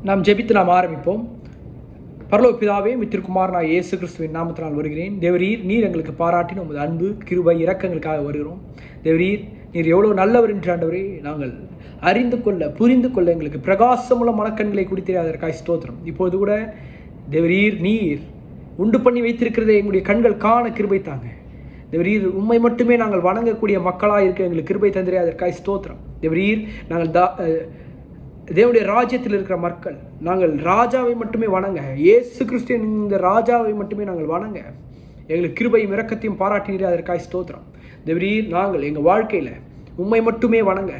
நாம் ஜெபித்து நாம் ஆரம்பிப்போம். பரலோக பிதாவே, மித்திருக்குமார் நான் இயேசு கிறிஸ்துவின் நாமத்தினால் வருகிறேன். தேவரீர், நீர் எங்களுக்கு பாராட்டின உமது அன்பு கிருபை இரக்கங்களுக்காக வருகிறோம். தேவரீர், நீர் எவ்வளோ நல்லவர் என்று ஆண்டவரே நாங்கள் அறிந்து கொள்ள புரிந்து கொள்ள எங்களுக்கு பிரகாசமுள்ள மனக்கண்களை கொடுத்தீர், அதற்காக ஸ்தோத்திரம். இப்போது கூட தேவரீர், நீர் உண்டு பண்ணி வைத்திருக்கிறதை எங்களுடைய கண்கள் காண கிருபை தாங்க. தேவரீர், உண்மை மட்டுமே நாங்கள் வணங்கக்கூடிய மக்களாக இருக்க எங்களுக்கு கிருபை தந்திரே, அதற்காக ஸ்தோத்திரம். தேவரீர், நாங்கள் தேவனுடைய ராஜ்யத்தில் இருக்கிற மக்கள், நாங்கள் ராஜாவை மட்டுமே வணங்க, இயேசு கிறிஸ்து இந்த ராஜாவை மட்டுமே நாங்கள் வணங்க எங்களுக்கு கிருபையும் இரக்கத்தையும் பாராட்டினீரே, அதற்காக ஸ்தோத்திரம். தேவரீர், நாங்கள் எங்கள் வாழ்க்கையில் உண்மை மட்டுமே வணங்க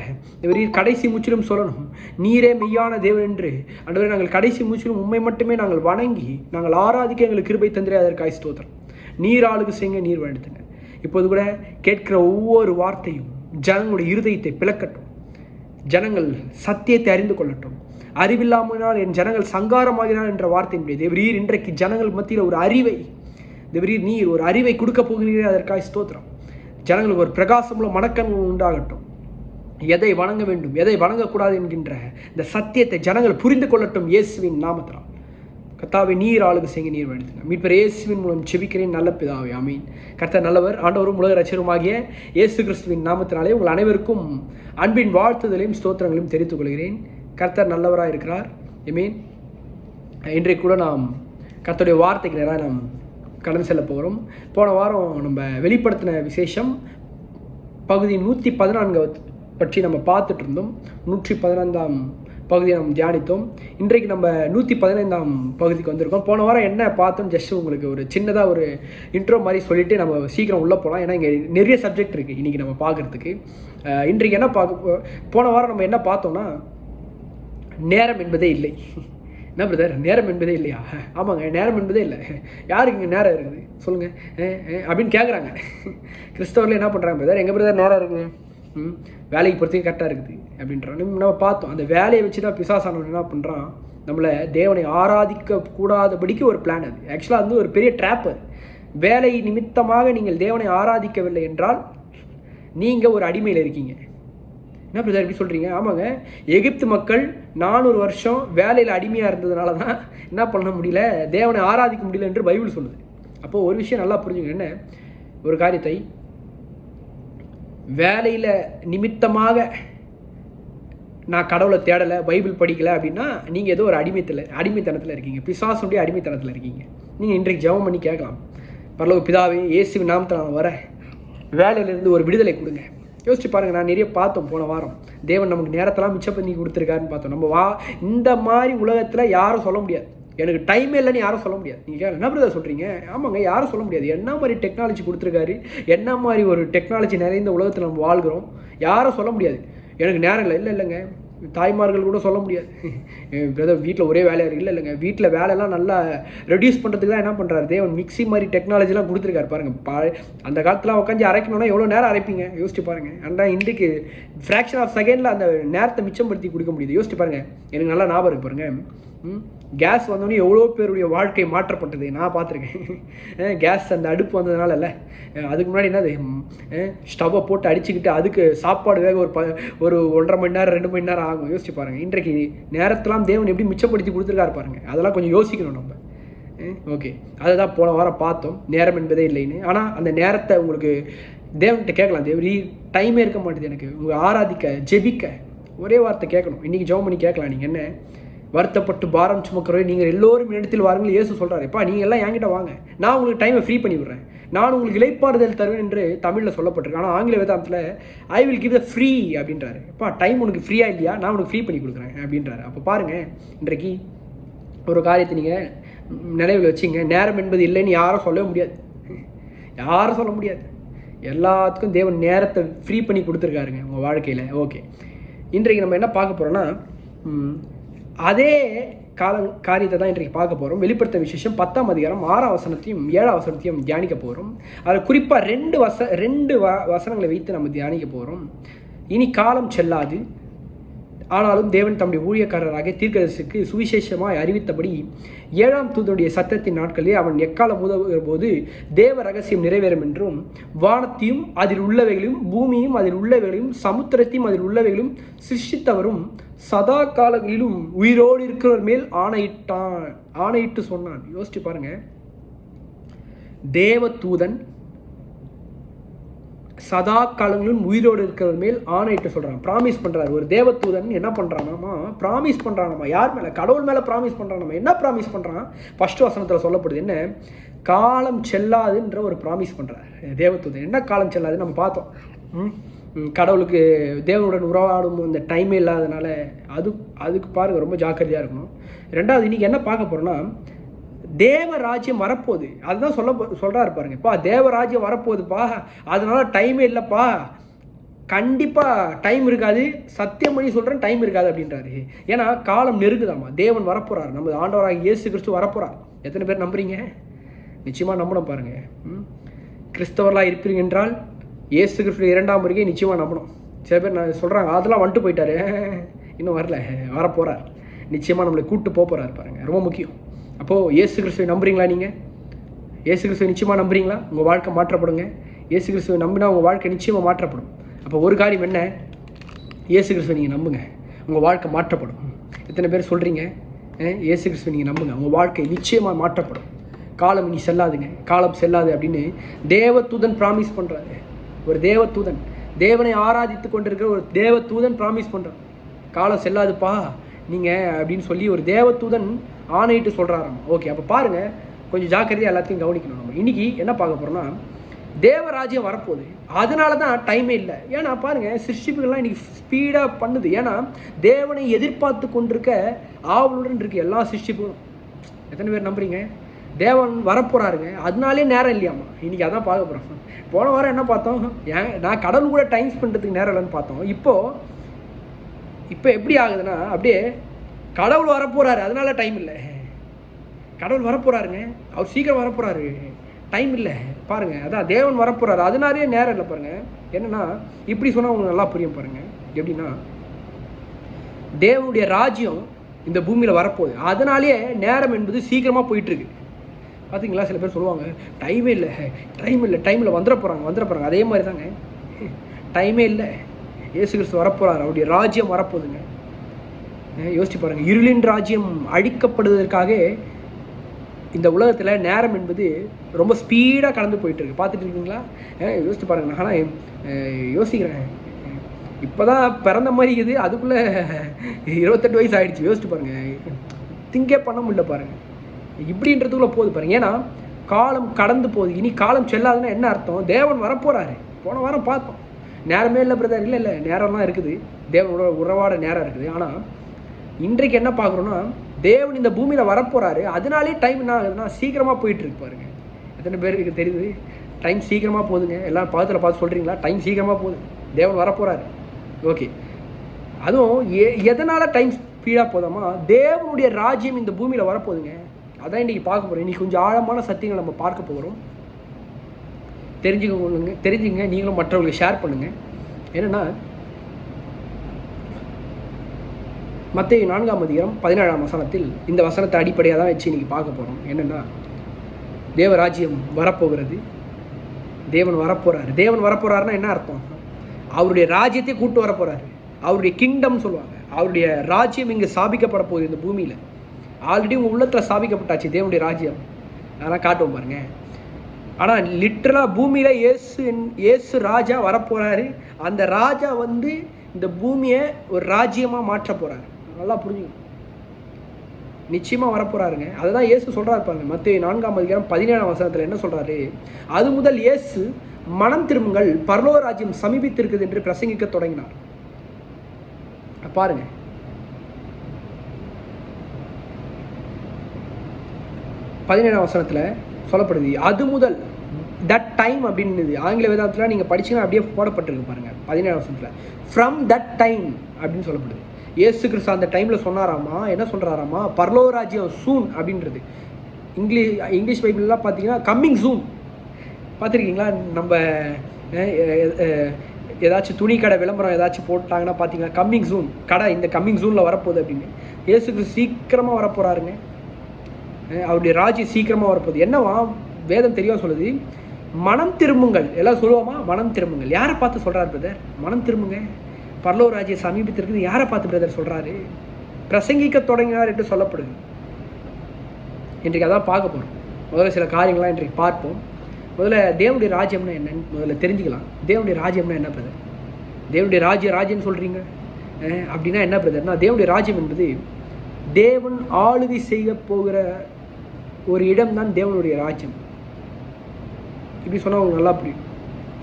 தேவரீர் கடைசி முற்றிலும் சொல்லணும், நீரே மெய்யான தேவன் என்று ஆண்டவரே நாங்கள் கடைசி முற்றிலும் உண்மை மட்டுமே நாங்கள் வணங்கி நாங்கள் ஆராதிக்க எங்களுக்கு கிருபை தந்திரே, அதற்காக ஸ்தோத்திரம். நீர் ஆளுக்கு செய்யுங்க, நீர் வழித்துங்க. இப்போது கூட கேட்கிற ஒவ்வொரு வார்த்தையும் ஜனங்களுடைய இருதயத்தை பிளக்கட்டும், ஜனங்கள் சத்தியத்தை அறிந்து கொள்ளட்டும். அறிவில்லாமல் என் ஜனங்கள் சங்காரமாகிறார் என்ற வார்த்தையினுடைய தேவரீர் இன்றைக்கு ஜனங்கள் மத்தியில் ஒரு அறிவை தேவரீர் நீர் ஒரு அறிவை கொடுக்க போகிறீரே, அதற்காக ஸ்தோத்திரம். ஜனங்களுக்கு ஒரு பிரகாசமுள்ள மனக்கண் உண்டாகட்டும். எதை வணங்க வேண்டும், எதை வணங்கக்கூடாது என்கின்ற இந்த சத்தியத்தை ஜனங்கள் புரிந்து கொள்ளட்டும். இயேசுவின் நாமத்தினால் கர்த்தாவே, நீர் ஆளுகை செய்ய நீர் வழித்துங்க. மீட்பர் இயேசுவின் மூலம் செபிக்கிறேன் நல்ல பிதாவே, ஆமீன். கர்த்தர் நல்லவர், ஆண்டவரும் உலக ரட்சகருமாகிய இயேசு கிறிஸ்துவின் நாமத்தினாலே உங்கள் அனைவருக்கும் அன்பின் வாழ்த்துதலையும் ஸ்தோத்திரங்களையும் தெரிவித்துக் கொள்கிறேன். கர்த்தர் நல்லவராக இருக்கிறார், ஆமீன். இன்றைக்கு கூட நாம் கர்த்தருடைய வார்த்தைக்கு நேராக நாம் கடந்து செல்ல போகிறோம். போன வாரம் நம்ம வெளிப்படுத்தின விசேஷம் பகுதி 114 பற்றி நம்ம பார்த்துட்டு இருந்தோம். 115ஆம் பகுதியை நம்ம தியானித்தோம். இன்றைக்கு நம்ம 115ஆம் பகுதிக்கு வந்திருக்கோம். போன வாரம் என்ன பார்த்தோம், ஜஸ்ட் உங்களுக்கு ஒரு சின்னதாக ஒரு இன்ட்ரோ மாதிரி சொல்லிவிட்டு நம்ம சீக்கிரம் உள்ளே போகலாம். ஏன்னா இங்கே நிறைய சப்ஜெக்ட் இருக்குது இன்றைக்கி நம்ம பார்க்குறதுக்கு. இன்றைக்கு என்ன போன வாரம் நம்ம என்ன பார்த்தோம்னா, நேரம் என்பதே இல்லை. என்ன பிரதர், நேரம் என்பதே இல்லையா? ஆமாங்க, நேரம் என்பதே இல்லை. யாருக்கு இங்கே நேரம் இருக்குது சொல்லுங்கள் அப்படின்னு கேட்குறாங்க. கிறிஸ்தவர்கள் என்ன பண்ணுறாங்க, பிரதர் எங்கள் பிரதர் நேரம் இருக்குது, வேலைக்கு பொறுத்தையும் கரெக்டாக இருக்குது அப்படின்றான். நம்ம பார்த்தோம், அந்த வேலையை வச்சு தான் பிசாசானவன் என்ன பண்ணுறான், நம்மளை தேவனை ஆராதிக்க கூடாதபடிக்கு ஒரு பிளான். அது ஆக்சுவலாக வந்து ஒரு பெரிய ட்ராப். அது வேலை நிமித்தமாக நீங்கள் தேவனை ஆராதிக்கவில்லை என்றால் நீங்கள் ஒரு அடிமையில் இருக்கீங்க. என்ன பிரதர் எப்படி சொல்கிறீங்க? ஆமாங்க, எகிப்து மக்கள் 400 வருஷம் வேலையில் அடிமையாக இருந்ததுனால தான் என்ன பண்ண முடியல, தேவனை ஆராதிக்க முடியல என்று பைபிள் சொல்லுது. அப்போது ஒரு விஷயம் நல்லா புரிஞ்சுங்க, என்ன ஒரு காரியத்தை வேலையில் நிமித்தமாக நான் கடவுளை தேடலை, பைபிள் படிக்கலை அப்படின்னா நீங்கள் ஏதோ ஒரு அடிமைத்தனத்தில் இருக்கீங்க, பிசாசுடைய அடிமைத்தனத்தில் இருக்கீங்க. நீங்கள் இன்றைக்கு ஜெபம் பண்ணி கேட்கலாம், பரலோக பிதாவே, இயேசுவின் நாமத்தில் நான் வரேன், வேலையிலேருந்து ஒரு விடுதலை கொடுங்க. யோசிச்சு பாருங்கள், நான் நிறைய பார்த்தோம் போன வாரம், தேவன் நமக்கு நேரத்தெல்லாம் மிச்சம் பண்ணி கொடுத்துருக்காருன்னு பார்த்தோம். நம்ம இந்த மாதிரி உலகத்தில் யாரும் சொல்ல முடியாது, எனக்கு டைமே இல்லைன்னு யாரும் சொல்ல முடியாது. நீங்கள் என்ன பிரதர் சொல்கிறீங்க? ஆமாங்க, யாரும் சொல்ல முடியாது. என்ன மாதிரி டெக்னாலஜி கொடுத்துருக்காரு, என்ன மாதிரி ஒரு டெக்னாலஜி நிறைந்த உலகத்தில் நம்ம வாழ்கிறோம், யாரும் சொல்ல முடியாது எனக்கு நேரம் இல்லை. இல்லைங்க, தாய்மார்கள் கூட சொல்ல முடியாது, பிரதர் வீட்டில் ஒரே வேலையாக இருக்குது. இல்லைங்க, வீட்டில் வேலையெல்லாம் நல்லா ரெடியூஸ் பண்ணுறதுக்கு தான் என்ன பண்ணுறாரு தேவன், மிக்ஸி மாதிரி டெக்னாலஜிலாம் கொடுத்துருக்காரு பாருங்கள். அந்த காலத்தில் உட்காந்து அரைக்கணும்னா எவ்வளோ நேரம் அரைப்பீங்க யோசிச்சு பாருங்கள். ஆனால் இன்றைக்கு ஃப்ராக்ஷன் ஆஃப் செகண்டில் அந்த நேரத்தை மிச்சப்படுத்தி கொடுக்க முடியுது. யோசிச்சு பாருங்கள். எனக்கு நல்லா ஞாபகம் இருக்கு பாருங்கள், கேஸ் வந்தோடனே எவ்வளோ பேருடைய வாழ்க்கை மாற்றப்பட்டது நான் பார்த்துருக்கேன். கேஸ் அந்த அடுப்பு வந்ததுனால இல்லை, அதுக்கு முன்னாடி என்னது ஸ்டவ்வை போட்டு அடிச்சுக்கிட்டு அதுக்கு சாப்பாடு வேக ஒரு 1.5 மணி நேரம் 2 மணி நேரம் ஆகும். யோசிச்சு பாருங்கள். இன்றைக்கு நேரத்தெல்லாம் தேவன் எப்படி மிச்சப்படுத்தி கொடுத்துருக்காரு பாருங்கள். அதெல்லாம் கொஞ்சம் யோசிக்கணும் நம்ம. ஓகே, அதை தான் போன வாரம் பார்த்தோம், நேரம் என்பதே இல்லைன்னு. ஆனால் அந்த நேரத்தை உங்களுக்கு தேவன்கிட்ட கேட்கலாம், தேவரி டைமே இருக்க மாட்டேது எனக்கு உங்கள் ஆராதிக்க ஜெபிக்க, ஒரே வார்த்தை கேட்கணும். இன்றைக்கி ஜெபம் பண்ணி கேட்கலாம், நீங்கள் என்ன வருத்தப்பட்டு பாரம் சுமக்கிறோம், நீங்கள் எல்லோரும் இடத்தில் வாருங்கள். இயேசு சொல்கிறார், எப்பா நீங்கள் எல்லாம் என்கிட்ட வாங்க, நான் உங்களுக்கு டைமை ஃப்ரீ பண்ணி விடுறேன், நான் உங்களுக்கு இளைப்பாறுதல் தருவேன் என்று தமிழில் சொல்லப்பட்டிருக்கு. ஆனால் ஆங்கில வேதாந்தத்தில் I will give the free அப்படின்றாரு. எப்பா டைம் உனக்கு ஃப்ரீயாக இல்லையா, நான் உனக்கு ஃப்ரீ பண்ணி கொடுக்குறேன் அப்படின்றாரு. அப்போ பாருங்கள், இன்றைக்கு ஒரு காரியத்தை நீங்கள் நினைவில் வச்சிங்க, நேரம் என்பது இல்லைன்னு யாரும் சொல்லவே முடியாது, யாரும் சொல்ல முடியாது. எல்லாத்துக்கும் தேவன் நேரத்தை ஃப்ரீ பண்ணி கொடுத்துருக்காருங்க உங்கள் வாழ்க்கையில். ஓகே, இன்றைக்கு நம்ம என்ன பார்க்க போகிறோன்னா, அதே காரியத்தை தான் இன்றைக்கு பார்க்க போகிறோம். வெளிப்படுத்த விசேஷம் 10ஆம் அதிகாரம் 6ஆம் வசனத்தையும் 7ஆம் வசனத்தையும் தியானிக்க போகிறோம். அதில் குறிப்பாக ரெண்டு வசனங்களை வைத்து நம்ம தியானிக்க போகிறோம். இனி காலம் செல்லாது, ஆனாலும் தேவன் தம்முடைய ஊழியக்காரராக தீர்க்கதரிசிக்கு சுவிசேஷமாய் அறிவித்தபடி 7ஆம் தூதனுடைய சத்தத்தின் நாட்களிலே அவன் எக்காலம் உதவுகிற போது தேவ ரகசியம் நிறைவேறும் என்றும், வானத்தையும் அதில் உள்ளவைகளையும் பூமியும் அதில் உள்ளவைகளையும் சமுத்திரத்தையும் அதில் உள்ளவைகளையும் சிருஷ்டித்தவரும் சதா காலங்களிலும் உயிரோடு இருக்கிறவர் மேல் ஆணையிட்டு சொன்னான். யோசிச்சு பாருங்க, தேவ தூதன் சதா காலங்களிலும் உயிரோடு இருக்கிறவர் மேல் ஆணையிட்டு சொல்கிறான், ப்ராமிஸ் பண்ணுறாரு. ஒரு தேவதூதன் என்ன பண்ணுறானாமா, ப்ராமிஸ் பண்ணுறானாமா. யார் மேலே? கடவுள் மேலே ப்ராமிஸ் பண்ணுறானாமா. என்ன ப்ராமிஸ் பண்ணுறான்? ஃபர்ஸ்ட் வசனத்தில் சொல்லப்படுது என்ன, காலம் செல்லாதுன்ற ஒரு ப்ராமிஸ் பண்ணுறாரு தேவதூதன். என்ன காலம் செல்லாது நம்ம பார்த்தோம். கடவுளுக்கு தேவனுடன் உறவாடும் அந்த டைமே இல்லாதனால அதுக்கு பாருங்கள், ரொம்ப ஜாக்கிரதையாக இருக்கணும். ரெண்டாவது, இன்றைக்கி என்ன பார்க்க போகிறோன்னா, தேவராஜ்யம் வரப்போகுது. அதுதான் சொல்கிறாரு பாருங்கப்பா, தேவராஜ்யம் வரப்போகுதுப்பா, அதனால டைமே இல்லைப்பா, கண்டிப்பாக டைம் இருக்காது, சத்தியம் பண்ணி சொல்கிறேன் டைம் இருக்காது அப்படின்றாரு. ஏன்னா காலம் நெருங்குதாமா, தேவன் வரப்போகிறார், நம்ம ஆண்டவராக இயேசு கிறிஸ்து வரப்போகிறார். எத்தனை பேர் நம்புறீங்க? நிச்சயமாக நம்பணும். பாருங்கள், கிறிஸ்தவர்களாக இருப்பீங்க என்றால் இயேசு கிறிஸ்து 2ஆம் வருகை நிச்சயமாக நம்பணும். சில பேர் நான் சொல்கிறாங்க அதெல்லாம் வந்துட்டு போயிட்டாரு, இன்னும் வரல, வரப்போகிறார், நிச்சயமாக நம்மளை கூப்பிட்டு போகிறார். பாருங்கள், ரொம்ப முக்கியம். அப்போது இயேசு கிறிஸ்துவை நம்புறீங்களா? நீங்கள் இயேசு கிறிஸ்துவை நிச்சயமாக நம்புறீங்களா? உங்கள் வாழ்க்கை மாற்றப்படுங்க. இயேசு கிறிஸ்துவை நம்பினா உங்கள் வாழ்க்கை நிச்சயமாக மாற்றப்படும். அப்போ ஒரு காரியம் என்ன, இயேசு கிறிஸ்துவை நீங்கள் நம்புங்க, உங்கள் வாழ்க்கை மாற்றப்படும். எத்தனை பேர் சொல்கிறீங்க இயேசு கிறிஸ்துவை நீங்கள் நம்புங்க, உங்கள் வாழ்க்கை நிச்சயமாக மாற்றப்படும். காலம் இனி செல்லாதுங்க, காலம் செல்லாது அப்படின்னு தேவதூதன் ப்ராமிஸ் பண்ணுறாரு. ஒரு தேவதூதன், தேவனை ஆராதித்து கொண்டிருக்கிற ஒரு தேவதூதன் ப்ராமிஸ் பண்ணுறான், காலம் செல்லாதுப்பா நீங்கள் அப்படின்னு சொல்லி ஒரு தேவதூதன் ஆணையிட்டு சொல்கிறாராம். ஓகே, அப்போ பாருங்கள், கொஞ்சம் ஜாக்கிரதையாக எல்லாத்தையும் கவனிக்கணும். நம்ம இன்றைக்கி என்ன பார்க்க போகிறோம்னா, தேவராஜ்யம் வரப்போகுது, அதனால தான் டைமே இல்லை. ஏன்னா பாருங்கள், சிருஷ்டிப்புகள்லாம் இன்றைக்கி ஸ்பீடாக பண்ணுது. ஏன்னா தேவனை எதிர்பார்த்து கொண்டிருக்க ஆவலுடன் இருக்குது எல்லா சிருஷ்டிப்புகளும். எத்தனை பேர் நம்புறீங்க? தேவன் வரப்போகிறாருங்க, அதனாலே நேரம் இல்லையாம்மா. இன்றைக்கி அதான் பார்க்க போகிறோம். போன வாரம் என்ன பார்த்தோம், நான் கடவுள் கூட டைம் ஸ்பெண்ட்றதுக்கு நேரம் இல்லைன்னு பார்த்தோம். இப்போ எப்படி ஆகுதுன்னா, அப்படியே கடவுள் வரப்போகிறாரு அதனால டைம் இல்லை. கடவுள் வரப்போகிறாருங்க, அவர் சீக்கிரம் வரப்போகிறாரு, டைம் இல்லை. பாருங்கள், அதான் தேவன் வரப்போகிறாரு அதனாலே நேரம் இல்லை. பாருங்கள், என்னென்னா இப்படி சொன்னால் உங்களுக்கு நல்லா புரியும். பாருங்கள், எப்படின்னா தேவனுடைய ராஜ்யம் இந்த பூமியில் வரப்போகுது, அதனாலே நேரம் என்பது சீக்கிரமாக போயிட்டுருக்கு. பார்த்தீங்களா? சில பேர் சொல்லுவாங்க டைமே இல்லை, டைமில் வந்துட போகிறாங்க. அதே மாதிரி தாங்க, டைமே இல்லை. இயேசு கிறிஸ்து வரப்போகிறார், அவருடைய ராஜ்யம் வரப்போகுதுங்க. யோசிச்சு பாருங்கள், இருளின் ராஜ்யம் அழிக்கப்படுவதற்காக இந்த உலகத்தில் நேரம் என்பது ரொம்ப ஸ்பீடாக கடந்து போயிட்டுருக்கு. பார்த்துட்டு இருக்கீங்களா? யோசிச்சு பாருங்கள். ஆனால் யோசிக்கிறேன், இப்போ தான் பிறந்த மாதிரி இருக்குது, அதுக்குள்ளே 28 வயசு ஆகிடுச்சு. யோசிச்சு பாருங்கள், திங்கே பண்ண முடியல. பாருங்கள், இப்படின்றதுக்குள்ளே போகுது பாருங்கள். ஏன்னா காலம் கடந்து போகுது, இனி காலம் செல்லாதுன்னா என்ன அர்த்தம்? தேவன் வரப்போகிறாரு. போன வாரம் பார்த்தோம், நேரமே இல்லை பிரதர். இல்லை, நேரம்லாம் இருக்குது, தேவனோட உறவாட நேரம் இருக்குது. ஆனால் இன்றைக்கு என்ன பார்க்குறோன்னா, தேவன் இந்த பூமியில் வரப்போகிறாரு, அதனாலே டைம் என்ன ஆகுதுன்னா சீக்கிரமாக போயிட்டுருக்கு. பாருங்கள், எத்தனை பேருக்கு தெரியுது டைம் சீக்கிரமாக போகுதுங்க? எல்லாம் பக்கத்தில் பார்த்து சொல்கிறீங்களா? டைம் சீக்கிரமாக போகுது, தேவன் வரப்போகிறாரு. ஓகே, அதுவும் எதனால் டைம் ஸ்பீடாக போதாமா, தேவனுடைய ராஜ்யம் இந்த பூமியில் வரப்போகுதுங்க. அதான் இன்றைக்கி பார்க்க போகிறோம். இன்றைக்கி கொஞ்சம் ஆழமான சத்தியங்களை நம்ம பார்க்க போகிறோம். தெரிஞ்சுங்க, நீங்களும் மற்றவர்களுக்கு ஷேர் பண்ணுங்கள். என்னென்னா, மத்தேயு 4ஆம் அதிகாரம் 17ஆம் வசனத்தில் இந்த வசனத்தை அடிப்படையாக தான் வச்சு இன்றைக்கி பார்க்க போகிறோம். என்னென்னா, தேவராஜ்யம் வரப்போகிறது, தேவன் வரப்போகிறாரு. தேவன் வரப்போகிறாருன்னா என்ன அர்த்தம்? அவருடைய ராஜ்யத்தை கூட்டு வரப்போகிறாரு. அவருடைய கிங்டம் சொல்லுவாங்க. அவருடைய ராஜ்யம் இங்கே ஸ்தாபிக்கப்பட போகுது இந்த பூமியில். ஆல்ரெடி உங்கள் உள்ளத்தில் ஸ்தாபிக்கப்பட்டாச்சு தேவனுடைய ராஜ்யம். அதெல்லாம் காட்டுவோம் பாருங்கள். ஆனால் லிட்ரலாக பூமியில் இயேசு ராஜா வரப்போகிறாரு. அந்த ராஜா வந்து இந்த பூமியை ஒரு ராஜ்யமாக மாற்ற போகிறாரு. நல்லா புரிஞ்சுக்கணும், நிச்சயமாக வரப்போகிறாருங்க. அதை தான் இயேசு சொல்கிறாரு பாருங்க. மத்தேயு 4ஆம் அதிகாரம் 17ஆம் வசனத்தில் என்ன சொல்கிறாரு? அது முதல் இயேசு மனம் திரும்புங்கள், பரலோக ராஜ்யம் சமீபித்திருக்குது என்று பிரசங்கிக்க தொடங்கினார். பாருங்க, 17ஆம் வசனத்தில் சொல்லப்படுது, அது முதல், தட் டைம் அப்படின்னு ஆங்கில வேதாந்தத்தில் நீங்கள் படிச்சீங்கன்னா அப்படியே போடப்பட்டிருக்கு பாருங்கள். 17ஆம் வசனத்தில் ஃப்ரம் தட் டைம் அப்படின்னு சொல்லப்படுது. இயேசு கிறிஸ்து அந்த டைமில் சொன்னாராமா, என்ன சொல்கிறாராமா, பரலோக ராஜ்யம் சூன் அப்படின்றது. இங்கிலீஷ் பைபிள்லாம் பார்த்தீங்கன்னா கம்மிங் சூன். பார்த்துருக்கீங்களா? நம்ம ஏதாச்சும் துணி கடை விளம்பரம் ஏதாச்சும் போட்டாங்கன்னா பார்த்தீங்கன்னா கம்மிங் ஜூன் கடை இந்த கம்மிங் ஜூனில் வரப்போகுது அப்படின்னு. இயேசுக்கு சீக்கிரமாக வரப்போகிறாருங்க. அவருடைய ராஜ்யம் சீக்கிரமாக வரப்போகுது. என்னவா வேதம் தெளிவாக சொல்லுது, மனம் திரும்புங்கள். எல்லாம் சொல்லுவோமா, மனம் திரும்புங்கள். யாரை பார்த்து சொல்கிறார் பிரதர்? மனம் திரும்புங்க, பரலோக ராஜ்யம் சமீபத்திற்கு. யாரை பார்த்து பிரதர் சொல்கிறாரு? பிரசங்கிக்க தொடங்கினார் என்று சொல்லப்படுது. இன்றைக்கு அதான் பார்க்க போகிறோம். முதல்ல சில காரியங்கள்லாம் இன்றைக்கு பார்ப்போம். முதல்ல தேவனுடைய ராஜ்யம்னா என்னன்னு முதல்ல தெரிஞ்சுக்கலாம். தேவனுடைய ராஜ்யம்னா என்ன பிரதர்? தேவனுடைய ராஜ்யம்னு சொல்கிறீங்க அப்படின்னா என்ன பிரதர்னா, தேவனுடைய ராஜ்யம் என்பது தேவன் ஆளுகை செய்ய போகிற ஒரு இடம் தான் தேவனுடைய ராஜ்யம். இப்படி சொன்னால் உங்களுக்கு நல்லா புரியும்.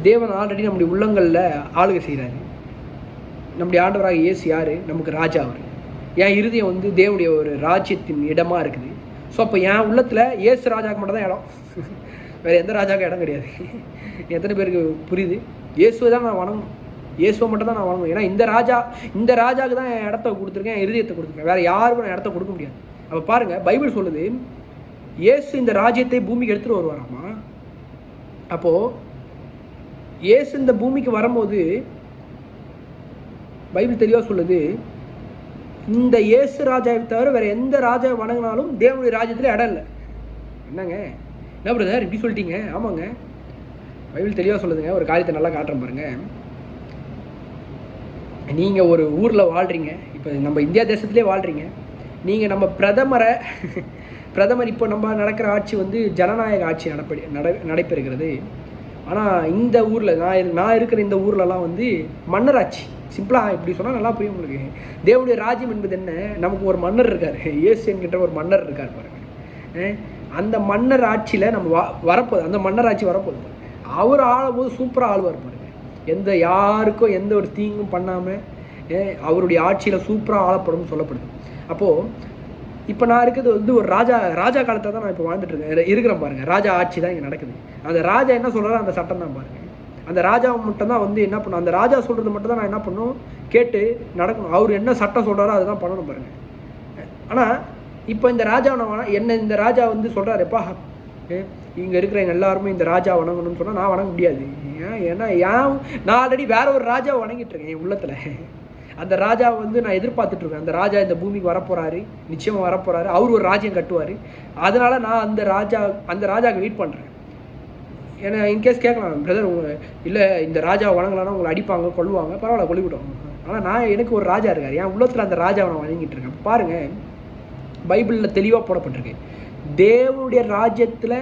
தேவன் ஆல்ரெடி நம்முடைய உள்ளங்களில் ஆளுகை செய்கிறாரு. நம்முடைய ஆண்டவராக இயேசு யார்? நமக்கு ராஜா. அவர் என் இருதயம் வந்து தேவனுடைய ஒரு ராஜ்யத்தின் இடமா இருக்குது. ஸோ அப்போ என் உள்ளத்தில் இயேசு ராஜாவுக்கு மட்டும் தான் இடம், வேறு எந்த ராஜாவுக்கு இடம் கிடையாது. எத்தனை பேருக்கு புரியுது? இயேசுவை தான் நான் வணங்கணும், இயேசுவை மட்டும் தான் நான் வணங்கணும். ஏன்னா இந்த ராஜாவுக்கு தான் என் இடத்த கொடுத்துருக்கேன், என் இருதயத்தை கொடுத்துருக்கேன், வேறு யாருக்கும் நான் இடத்த கொடுக்க முடியாது. அப்போ பாருங்கள், பைபிள் சொல்லுது இயேசு இந்த ராஜ்யத்தை பூமிக்கு எடுத்துகிட்டு வருவாராமா. அப்போது இயேசு இந்த பூமிக்கு வரும்போது பைபிள் தெளிவாக சொல்லுது, இந்த இயேசு ராஜாவை தவிர வேறு எந்த ராஜாவை வணங்கினாலும் தேவனுடைய ராஜ்யத்தில் இடம் இல்லை. என்னங்க என்ன பிரதர் இப்படி சொல்லிட்டீங்க? ஆமாங்க, பைபிள் தெளிவாக சொல்லுதுங்க. ஒரு காரியத்தை நல்லா காட்டுறேன் பாருங்கள். நீங்கள் ஒரு ஊரில் வாழ்கிறீங்க, இப்போ நம்ம இந்தியா தேசத்துலேயே வாழ்கிறீங்க. நீங்கள் நம்ம பிரதமர் இப்போ நம்ம நடக்கிற ஆட்சி வந்து ஜனநாயக ஆட்சி நடைபெறுகிறது. ஆனால் இந்த ஊரில் நான் இருக்கிற இந்த ஊர்லலாம் வந்து மன்னராட்சி. சிம்பிளாக இப்படி சொன்னால் நல்லா புரியும் உங்களுக்கு. தேவனுடைய ராஜ்யம் என்பது என்ன? நமக்கு ஒரு மன்னர் இருக்கார், இயேசு என்கின்ற ஒரு மன்னர் இருக்கார் பாருங்கள். அந்த மன்னர் ஆட்சியில் நம்ம வரப்போகுது, அந்த மன்னர் ஆட்சி வரப்போகுது பாருங்கள். அவர் ஆளும்போது சூப்பராக ஆளுவார் பாருங்கள். யாருக்கும் எந்த ஒரு தீங்கும் பண்ணாமல் அவருடைய ஆட்சியில் சூப்பராக ஆளப்படும்னு சொல்லப்படுது. அப்போது இப்போ நான் இருக்கிறது வந்து ஒரு ராஜா காலத்தில் தான் நான் இப்போ வாழ்ந்துட்டு இருக்கிறேன் பாருங்கள். ராஜா ஆட்சி தான் இங்கே நடக்குது. அந்த ராஜா என்ன சொல்கிறாரோ அந்த சட்டம் தான் பாருங்கள். அந்த ராஜாவை மட்டும் தான் வந்து என்ன பண்ணணும், அந்த ராஜா சொல்கிறது மட்டும் தான் நான் என்ன பண்ணணும், கேட்டு நடக்கணும். அவர் என்ன சட்டம் சொல்கிறாரோ அதுதான் பண்ணணும் பாருங்கள். ஆனால் இப்போ இந்த ராஜாவை இந்த ராஜா வந்து சொல்கிறாருப்பா, இங்கே இருக்கிற எல்லாருமே இந்த ராஜா வணங்கணும்னு சொன்னால் நான் வணங்க முடியாது. ஏன்னா நான் ஆல்ரெடி வேற ஒரு ராஜாவை வணங்கிட்டு இருக்கேன் என் உள்ளத்தில். அந்த ராஜாவை வந்து நான் எதிர்பார்த்துட்ருக்கேன். அந்த ராஜா இந்த பூமிக்கு வரப்போகிறாரு, நிச்சயமாக வரப்போகிறாரு, அவர் ஒரு ராஜ்யம் கட்டுவார். அதனால் நான் அந்த ராஜாவுக்கு வெயிட் பண்ணுறேன். ஏன்னா இன்கேஸ் கேட்கலாம், பிரதர் இல்லை இந்த ராஜாவை வணங்கலான்னா உங்களை அடிப்பாங்க, கொள்ளுவாங்க, பரவாயில்ல கொள்ளிவிட்டோம். ஆனால் எனக்கு ஒரு ராஜா இருக்கார், என் உள்ளத்தில் அந்த ராஜாவை நான் வணங்கிட்டு இருக்கேன். பாருங்கள், பைபிளில் தெளிவாக போடப்பட்டிருக்கு, தேவனுடைய ராஜ்யத்தில்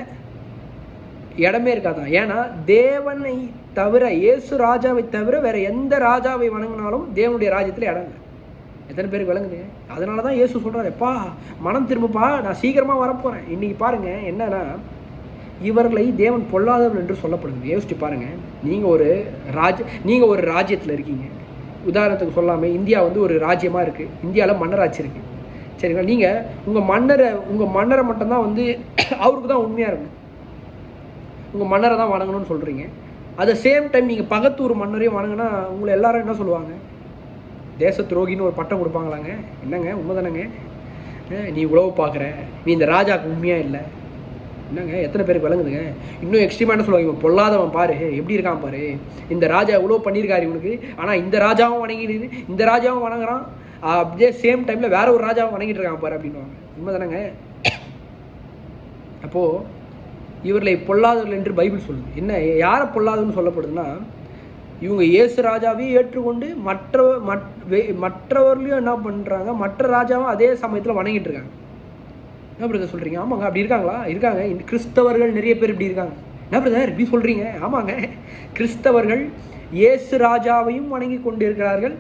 இடமே இருக்காதான். ஏன்னா தேவனை தவிர, இயேசு ராஜாவை தவிர வேறு எந்த ராஜாவை வணங்கினாலும் தேவனுடைய ராஜ்யத்தில் இடம் இல்லை. எத்தனை பேருக்கு விளங்குது? அதனால தான் இயேசு சொல்கிறார், எப்பா மனம் திரும்பப்பா, நான் சீக்கிரமாக வரப்போகிறேன். இன்றைக்கி பாருங்கள் என்னன்னா, இவர்களை தேவன் பொல்லாதவர்கள் என்று சொல்லப்படுது. யோசிச்சு பாருங்கள், நீங்கள் ஒரு ராஜ்யத்தில் இருக்கீங்க. உதாரணத்துக்கு சொல்லாமல் இந்தியா வந்து ஒரு ராஜ்யமாக இருக்குது, இந்தியாவில் மன்னராட்சி இருக்குது, சரிங்களா? நீங்கள் உங்கள் மன்னரை மட்டும்தான் வந்து அவருக்கு தான் உண்மையாக இருக்கணும், உங்கள் மன்னரை தான் வணங்கணும்னு சொல்கிறீங்க. அட் சேம் டைம் நீங்கள் பக்கத்தூர் மன்னரையும் வணங்கினா உங்களை எல்லாரும் என்ன சொல்லுவாங்க? தேச துரோகின்னு ஒரு பட்டம் கொடுப்பாங்களாங்க. என்னங்க உண்மைதானங்க? நீ உழவு பார்க்குற, நீ இந்த ராஜாவுக்கு உண்மையாக இல்லை. என்னங்க எத்தனை பேருக்கு விளங்குதுங்க? இன்னும் எக்ஸ்ட்ரீமாக என்ன சொல்லுவாங்க, இவன் பொல்லாதவன் பாரு, எப்படி இருக்கான் பாரு, இந்த ராஜா எவ்வளோ பண்ணியிருக்காரு இவனுக்கு, ஆனால் இந்த ராஜாவும் வணங்கிடுது, இந்த ராஜாவும் வணங்குறான், அப்படியே சேம் டைமில் வேற ஒரு ராஜாவும் வணங்கிட்டு இருக்கான் பாரு அப்படின்வாங்க. உண்மைதானங்க? அப்போது இவர்களை பொல்லாதவர்கள் என்று பைபிள் சொல்லுது. என்ன, யாரை பொல்லாதவன்னு சொல்லப்படுதுன்னா, இவங்க இயேசு ராஜாவையும் ஏற்றுக்கொண்டு மற்றவர்களையும் என்ன பண்ணுறாங்க, மற்ற ராஜாவும் அதே சமயத்தில் வணங்கிட்டு இருக்காங்க. என்ன பிரதர் சொல்கிறீங்க? ஆமாங்க, அப்படி இருக்காங்களா? இருக்காங்க. கிறிஸ்தவர்கள் நிறைய பேர் இப்படி இருக்காங்க. என்ன பிரதர் இப்படி சொல்கிறீங்க? ஆமாங்க, கிறிஸ்தவர்கள் இயேசு ராஜாவையும் வணங்கி கொண்டு இருக்கிறார்கள்,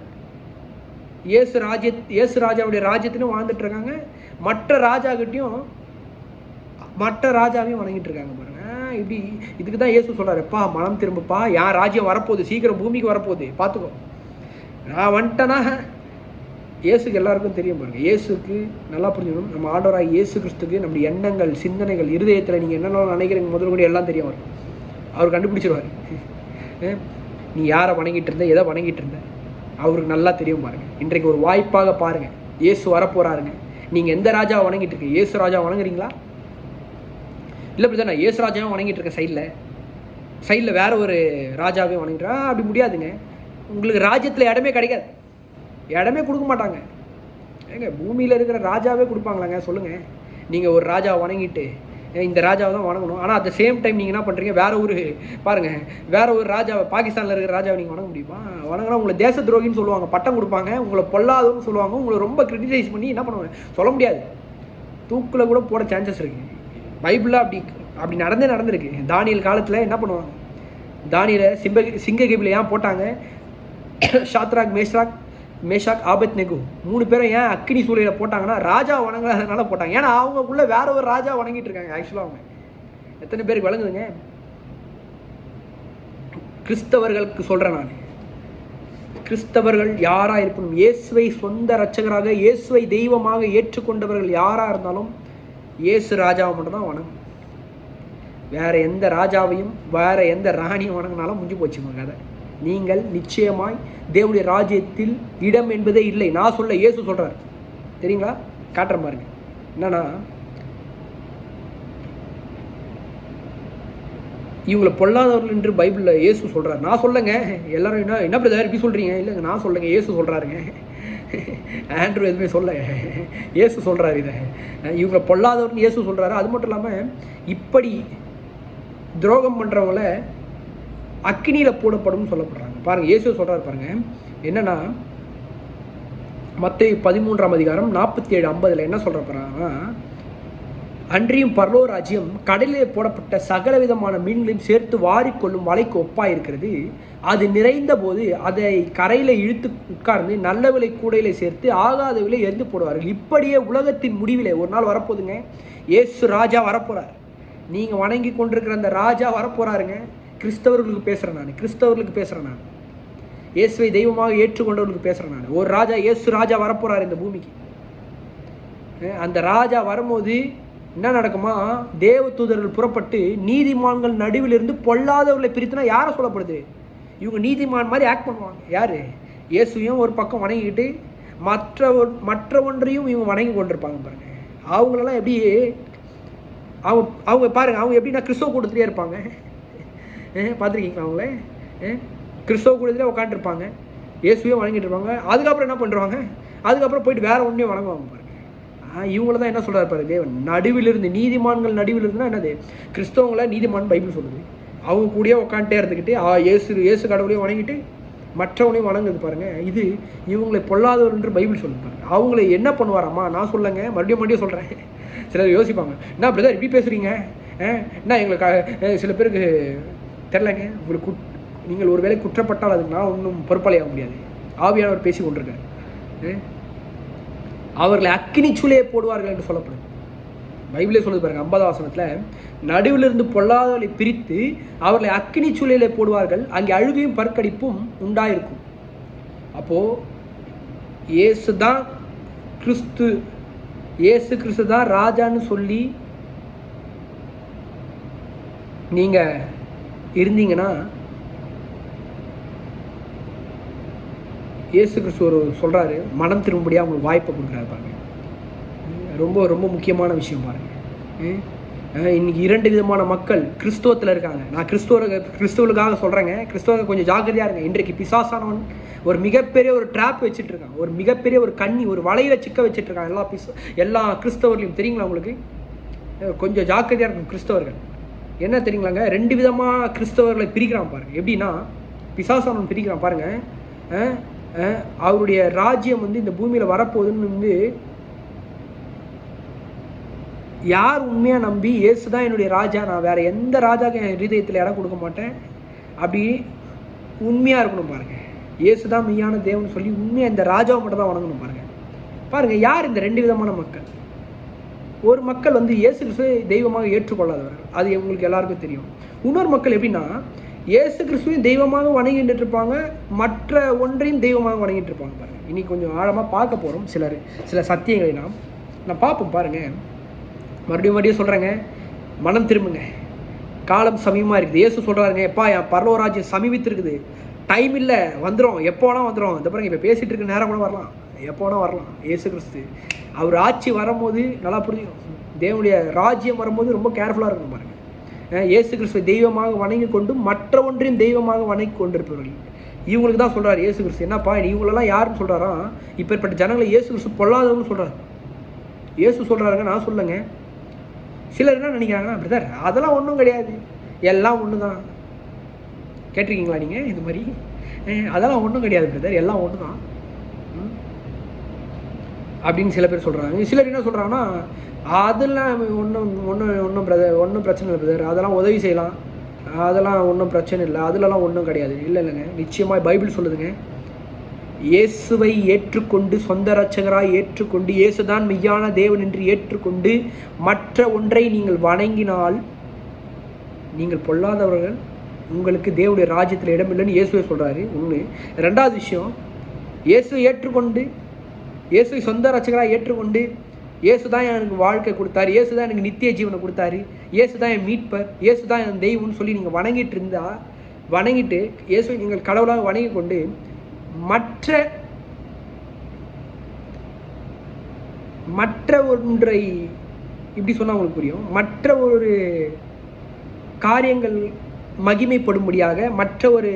இயேசு ராஜாவுடைய ராஜ்யத்திலும் வாழ்ந்துட்டு இருக்காங்க, மற்ற ராஜாவையும் வணங்கிட்டு இருக்காங்க பாருங்க. இப்படி இதுக்கு தான் இயேசு சொல்கிறாரு, எப்பா மனம் திரும்பப்பா, என் ராஜ்யம் வரப்போகுது, சீக்கிரம் பூமிக்கு வரப்போகுது, பார்த்துக்கோ. நான் வந்துட்டேன்னா இயேசுக்கு எல்லாருக்கும் தெரியும் பாருங்க. இயேசுக்கு நல்லா புரிஞ்சுக்கணும், நம்ம ஆண்டவராக இயேசு கிறிஸ்துக்கு நம்முடைய எண்ணங்கள், சிந்தனைகள், இருதயத்தில் நீங்கள் என்னென்ன நினைக்கிறீங்க முதல் கூட எல்லாம் தெரியும். அவர் கண்டுபிடிச்சிருவார். நீ யாரை வணங்கிட்டு இருந்த, எதை வணங்கிட்டு இருந்த, அவருக்கு நல்லா தெரியும் பாருங்கள். இன்றைக்கு ஒரு வாய்ப்பாக பாருங்கள், இயேசு வரப்போகிறாருங்க. நீங்கள் எந்த ராஜாவை வணங்கிட்டு இருக்கீங்க? இயேசு ராஜாவை வணங்குறீங்களா? இல்லை அப்படி தான், நான் இயேசு ராஜாவும் வணங்கிட்டு இருக்கேன், சைடில் வேற ஒரு ராஜாவையும் வணங்கிட்டேன். அப்படி முடியாதுங்க. உங்களுக்கு ராஜ்யத்தில் இடமே கிடைக்காது, இடமே கொடுக்க மாட்டாங்க. ஏங்க பூமியில் இருக்கிற ராஜாவே கொடுப்பாங்களாங்க சொல்லுங்கள்? நீங்கள் ஒரு ராஜாவை வணங்கிட்டு இந்த ராஜாவை தான் வணங்கணும், ஆனால் அட் த சேம் டைம் நீங்கள் என்ன பண்ணுறீங்க, வேறு ஒரு பாருங்கள், வேறு ஒரு ராஜாவை, பாகிஸ்தானில் இருக்கிற ராஜாவை நீங்கள் வணங்க முடியுமா? வணங்கினா உங்களை தேச துரோகின்னு சொல்லுவாங்க, பட்டம் கொடுப்பாங்க, உங்களை பொல்லாதவன்னு சொல்லுவாங்க, உங்களை ரொம்ப கிரிட்டிசைஸ் பண்ணி என்ன பண்ணுவாங்க சொல்ல முடியாது, தூக்கில் கூட போட சான்சஸ் இருக்குது. பைபிளில் அப்படி நடந்திருக்கு. தானியல் காலத்தில் என்ன பண்ணுவாங்க, தானியலை சிங்ககேபில் ஏன் போட்டாங்க? ஷாத்ராக், மேஷாக், ஆபத்நேகோ 3 பேரும் ஏன் அக்கினி சூளையில் போட்டாங்கன்னா ராஜா வணங்காதனால போட்டாங்க. ஏன்னா அவங்களுக்குள்ள வேற ஒரு ராஜா வணங்கிட்டு இருக்காங்க. ஆக்சுவலாக அவங்க எத்தனை பேருக்கு வழங்குதுங்க? கிறிஸ்தவர்களுக்கு சொல்கிறேன் நான், கிறிஸ்தவர்கள் யாராக இருக்கணும், இயேசுவை சொந்த இரட்சகராக, இயேசுவை தெய்வமாக ஏற்றுக்கொண்டவர்கள் யாராக இருந்தாலும் இயேசு ராஜாவை மட்டும் தான் வணங்கும். வேற எந்த ராஜாவையும் வேற எந்த ராணியும் வணங்கினாலும் முடிஞ்சு போச்சுங்க கதை. நீங்கள் நிச்சயமாய் தேவனுடைய ராஜ்யத்தில் இடம் என்பதே இல்லை. நான் சொல்ல, இயேசு சொல்கிறார் தெரியுங்களா? காட்டுற பாருங்க. என்னன்னா, இவங்களை பொல்லாதவர்கள் என்று பைபிளில் இயேசு சொல்கிறார். நான் சொல்லுங்க, எல்லாரும் என்ன பிரதர் இப்படி சொல்கிறீங்க? இல்லைங்க, நான் சொல்லுங்க, இயேசு சொல்கிறாருங்க. ஆண்ட்ரூ எதுவுமே சொல்ல, இயேசு சொல்கிறாரு. இதை இவங்களை பொல்லாதவர்னு இயேசு சொல்கிறாரு. அது மட்டும் இல்லாமல் இப்படி துரோகம் பண்ணுறவங்கள அக்கினியில் போடப்படும் சொல்லப்படுறாங்க. பாருங்கள், இயேசு சொல்கிறார் பாருங்கள். என்னென்னா, மத்தேயு 13:47-50 என்ன சொல்கிற போகிறாங்கன்னா, அன்றியும் பரலோக ராஜ்யம் கடலிலே போடப்பட்ட சகல விதமான மீன்களையும் சேர்த்து வாரிக்கொள்ளும் வலைக்கு ஒப்பாயிருக்கிறது. அது நிறைந்த போது அதை கரையில் இழுத்து உட்கார்ந்து நல்ல விலை கூடையில் சேர்த்து ஆகாத விலை எரிந்து போடுவார்கள். இப்படியே உலகத்தின் முடிவிலே ஒரு நாள் வரப்போகுதுங்க. இயேசு ராஜா வரப்போகிறார். நீங்கள் வணங்கி கொண்டிருக்கிற அந்த ராஜா வரப்போகிறாருங்க. கிறிஸ்தவர்களுக்கு பேசுகிறேன் நான், இயேசுவை தெய்வமாக ஏற்றுக்கொண்டவர்களுக்கு பேசுகிறேன் நான். ஒரு ராஜா, இயேசு ராஜா வரப்போகிறார் இந்த பூமிக்கு. அந்த ராஜா வரும்போது என்ன நடக்குமா? தேவ தூதர்கள் புறப்பட்டு நீதிமான்கள் நடுவில் இருந்து பொல்லாதவர்களை பிரித்துனா யாரை சொல்லப்படுது? இவங்க நீதிமான் மாதிரி ஆக்ட் பண்ணுவாங்க. யார்? இயேசுவையும் ஒரு பக்கம் வணங்கிக்கிட்டு மற்ற ஒன்றையும் இவங்க வணங்கி கொண்டிருப்பாங்க பாருங்க. அவங்களெல்லாம் எப்படி அவங்க பாருங்கள், அவங்க எப்படின்னா கிறிஸ்தவ கூட்டத்திலே இருப்பாங்க. பார்த்துருக்கீங்களா? அவங்களே கிறிஸ்தவ கூட்டத்திலே உட்காந்துருப்பாங்க, இயேசுவையும் வணங்கிட்டு இருப்பாங்க. அதுக்கப்புறம் என்ன பண்ணுறாங்க? அதுக்கப்புறம் போயிட்டு வேறு ஒன்றையும் வணங்குவாங்க பாருங்கள். இவங்கள தான் என்ன சொல்கிறார் பாருங்க, தேவன் நடுவிலிருந்து, நீதிமான்கள் நடுவில் இருந்துன்னா என்னது? கிறிஸ்தவங்கள நீதிமான் பைபிள் சொல்லுது. அவங்க கூடயே உட்காந்துட்டே இருந்துக்கிட்டு இயேசு கடவுளையும் வணங்கிட்டு மற்றவனையும் வணங்குது பாருங்கள். இது இவங்களை பொல்லாதவர் என்று பைபிள் சொல்லுது பாருங்க. அவங்களை என்ன பண்ணுவாராம்மா? நான் சொல்லுங்க, மறுபடியும் சொல்கிறேன். சிலர் யோசிப்பாங்க, என்ன பிரதர் இப்படி பேசுகிறீங்க, என்ன எங்களுக்கு சில பேருக்கு தெரிலங்க. உங்களுக்கு நீங்கள் ஒரு வேளை குற்றப்பட்டால் அதுக்கு நான் ஒன்றும் பொறுப்பாளியாக முடியாது. ஆவியானவர் பேசி கொண்டிருக்கார். அவர்களை அக்கினி சூளையை போடுவார்கள் என்று சொல்லப்படுது. பைபிளே சொல்லுது பாருங்க, 50 வசனத்தில், நடுவில் இருந்து பொல்லாதவர்களை பிரித்து அவர்களை அக்கினி சூளையிலே போடுவார்கள், அங்கே அழுகையும் பற்கடிப்பும் உண்டாயிருக்கும். அப்போது இயேசு கிறிஸ்து தான் ராஜான்னு சொல்லி நீங்கள் இருந்தீங்கன்னா, இயேசு கிறிஸ்து சொல்கிறாரு, மனம் திரும்படியாக அவங்களுக்கு வாய்ப்பை கொடுக்குறாரு பாருங்க. ரொம்ப ரொம்ப முக்கியமான விஷயம் பாருங்கள். இன்றைக்கி 2 விதமான மக்கள் கிறிஸ்துவத்தில் இருக்காங்க. நான் கிறிஸ்துவர்களுக்காக சொல்கிறேங்க, கிறிஸ்தவர்கள் கொஞ்சம் ஜாக்கிரதையாக இருங்க. இன்றைக்கு பிசாசானவன் ஒரு மிகப்பெரிய ஒரு ட்ராப் வச்சுட்ருக்கான், ஒரு மிகப்பெரிய ஒரு கண்ணி, ஒரு வலையில் சிக்க வச்சுட்ருக்கான் எல்லா கிறிஸ்தவர்களையும். தெரியுங்களா உங்களுக்கு? கொஞ்சம் ஜாக்கிரதையாக இருக்கும் கிறிஸ்தவர்கள். என்ன தெரியுங்களாங்க? 2 விதமாக கிறிஸ்தவர்களை பிரிக்கிறான் பாருங்கள். எப்படின்னா, பிசாசானவன் பிரிக்கிறான் பாருங்கள். அவருடைய ராஜ்யம் இந்த பூமியில் வரப்போகுதுன்னு யார் உண்மையாக நம்பி இயேசு தான் என்னுடைய ராஜா, நான் வேறு எந்த ராஜாவுக்கு என் ஹிருதயத்தில் இடம் கொடுக்க மாட்டேன், அப்படி உண்மையாக இருக்கணும் பாருங்கள். இயேசு தான் மெய்யான தேவன் சொல்லி உண்மையாக இந்த ராஜாவை மட்டும் தான் வணங்கணும் பாருங்கள். யார் இந்த 2 விதமான மக்கள்? ஒரு மக்கள் இயேசு கிறிஸ்துவை தெய்வமாக ஏற்றுக்கொள்ளாதவர்கள், அது உங்களுக்கு எல்லாருக்கும் தெரியும். இன்னொரு மக்கள் எப்படின்னா, இயேசு கிறிஸ்துவையும் தெய்வமாக வணங்கிட்டு இருப்பாங்க, மற்ற ஒன்றையும் தெய்வமாக வணங்கிட்டு இருப்பாங்க பாருங்கள். இன்றைக்கி கொஞ்சம் ஆழமாக பார்க்க போகிறோம் சில சத்தியங்களை நான் பார்ப்போம் பாருங்கள். மறுபடியும் சொல்கிறேங்க, மனம் திரும்புங்க, காலம் சமீபமாக இருக்குது. இயேசு சொல்கிறாருங்க, எப்பா என் பரலோராஜ்யம் சமீபித்திருக்குது, டைம் இல்லை, வந்துடும், எப்போ வேணால் வந்துடும். இந்த பாருங்க, இப்போ பேசிகிட்டு இருக்க நேரம் கூட வரலாம், எப்போ வேணால் வரலாம். இயேசு கிறிஸ்து அவர் ஆட்சி வரும்போது நல்லா புரியும். தேவனுடைய ராஜ்யம் வரும்போது ரொம்ப கேர்ஃபுல்லாக இருக்கணும் பாருங்கள். இயேசு கிறிஸ்துவை தெய்வமாக வணங்கி கொண்டு மற்ற ஒன்றையும் தெய்வமாக வணங்கி கொண்டிருப்பவர்கள் இவங்களுக்கு தான் சொல்கிறார் இயேசு கிறிஸ்து. என்னப்பா இவங்களெல்லாம் யாருன்னு சொல்கிறாராம்? இப்பேற்பட்ட ஜனங்களை இயேசு கிறிஸ்து பொல்லாதவன்னு சொல்கிறார். இயேசு சொல்கிறாருங்க, நான் சொல்லுங்க. சிலர் என்ன நினைக்கிறாங்கன்னா, பிரதர் அதெல்லாம் ஒன்றும் கிடையாது, எல்லாம் ஒன்று தான். கேட்டிருக்கீங்களா நீங்கள் இது மாதிரி? அதெல்லாம் ஒன்றும் கிடையாது பிரதர், எல்லாம் ஒன்று தான் அப்படின்னு சில பேர் சொல்கிறாங்க. சிலர் என்ன சொல்கிறாங்கன்னா, அதெல்லாம் ஒன்றும் பிரச்சனை இல்லை பிரதர், அதெல்லாம் உதவி செய்யலாம், அதெல்லாம் ஒன்றும் பிரச்சனை இல்லை, அதிலலாம் ஒன்றும் கிடையாது. இல்லைங்க, நிச்சயமாக பைபிள் சொல்லுதுங்க, இயேசுவை ஏற்றுக்கொண்டு சொந்த இரட்சகராய் ஏற்றுக்கொண்டு இயேசுதான் மெய்யான தேவன் என்று ஏற்றுக்கொண்டு மற்ற ஒன்றை நீங்கள் வணங்கினால் நீங்கள் பொல்லாதவர்கள், உங்களுக்கு தேவனுடைய ராஜ்யத்தில் இடம் இல்லைன்னு இயேசுவை சொல்கிறாரு. ஒன்று. ரெண்டாவது விஷயம், இயேசுவை ஏற்றுக்கொண்டு இயேசுவை சொந்த இரட்சகராக ஏற்றுக்கொண்டு இயேசு தான் எனக்கு வாழ்க்கை கொடுத்தாரு, இயேசு தான் எனக்கு நித்திய ஜீவனை கொடுத்தாரு, இயேசு தான் என் மீட்பர், இயேசு தான் என் தெய்வம்னு சொல்லி நீங்கள் வணங்கிட்டு இயேசுவை நீங்கள் கடவுளாக வணங்கி கொண்டு மற்ற ஒன்றை, இப்படி சொன்னால் உங்களுக்கு புரியும், மற்ற ஒரு காரியங்கள் மகிமைப்படும்படியாக, மற்ற ஒரு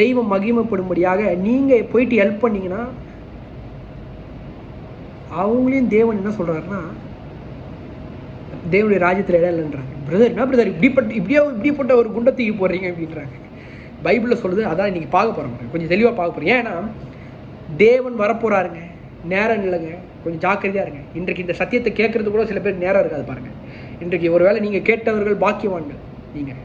தெய்வம் மகிமைப்படும்படியாக நீங்கள் போயிட்டு ஹெல்ப் பண்ணிங்கன்னா அவங்களையும் தேவன் என்ன சொல்கிறாருன்னா தேவனுடைய ராஜ்யத்தில் இடம் இல்லைன்றாங்க. பிரதர் என்ன பிரதர் இப்படிப்பட்ட ஒரு குண்டத்துக்கு போடுறீங்க அப்படின்றாங்க. பைபிளில் சொல்லுது, அதான் இன்றைக்கி பார்க்க போகிறோம், கொஞ்சம் தெளிவாக பார்க்க போகிறோம். ஏன்னா தேவன் வரப்போகிறாருங்க, நேரம் இல்லைங்க, கொஞ்சம் ஜாக்கிரதையாக இருங்க. இன்றைக்கு இந்த சத்தியத்தை கேட்குறது கூட சில பேர் நேரம் இருக்காது பாருங்கள். இன்றைக்கு ஒரு வேளை நீங்கள் கேட்டவர்கள் பாக்கியவான்கள், நீங்கள்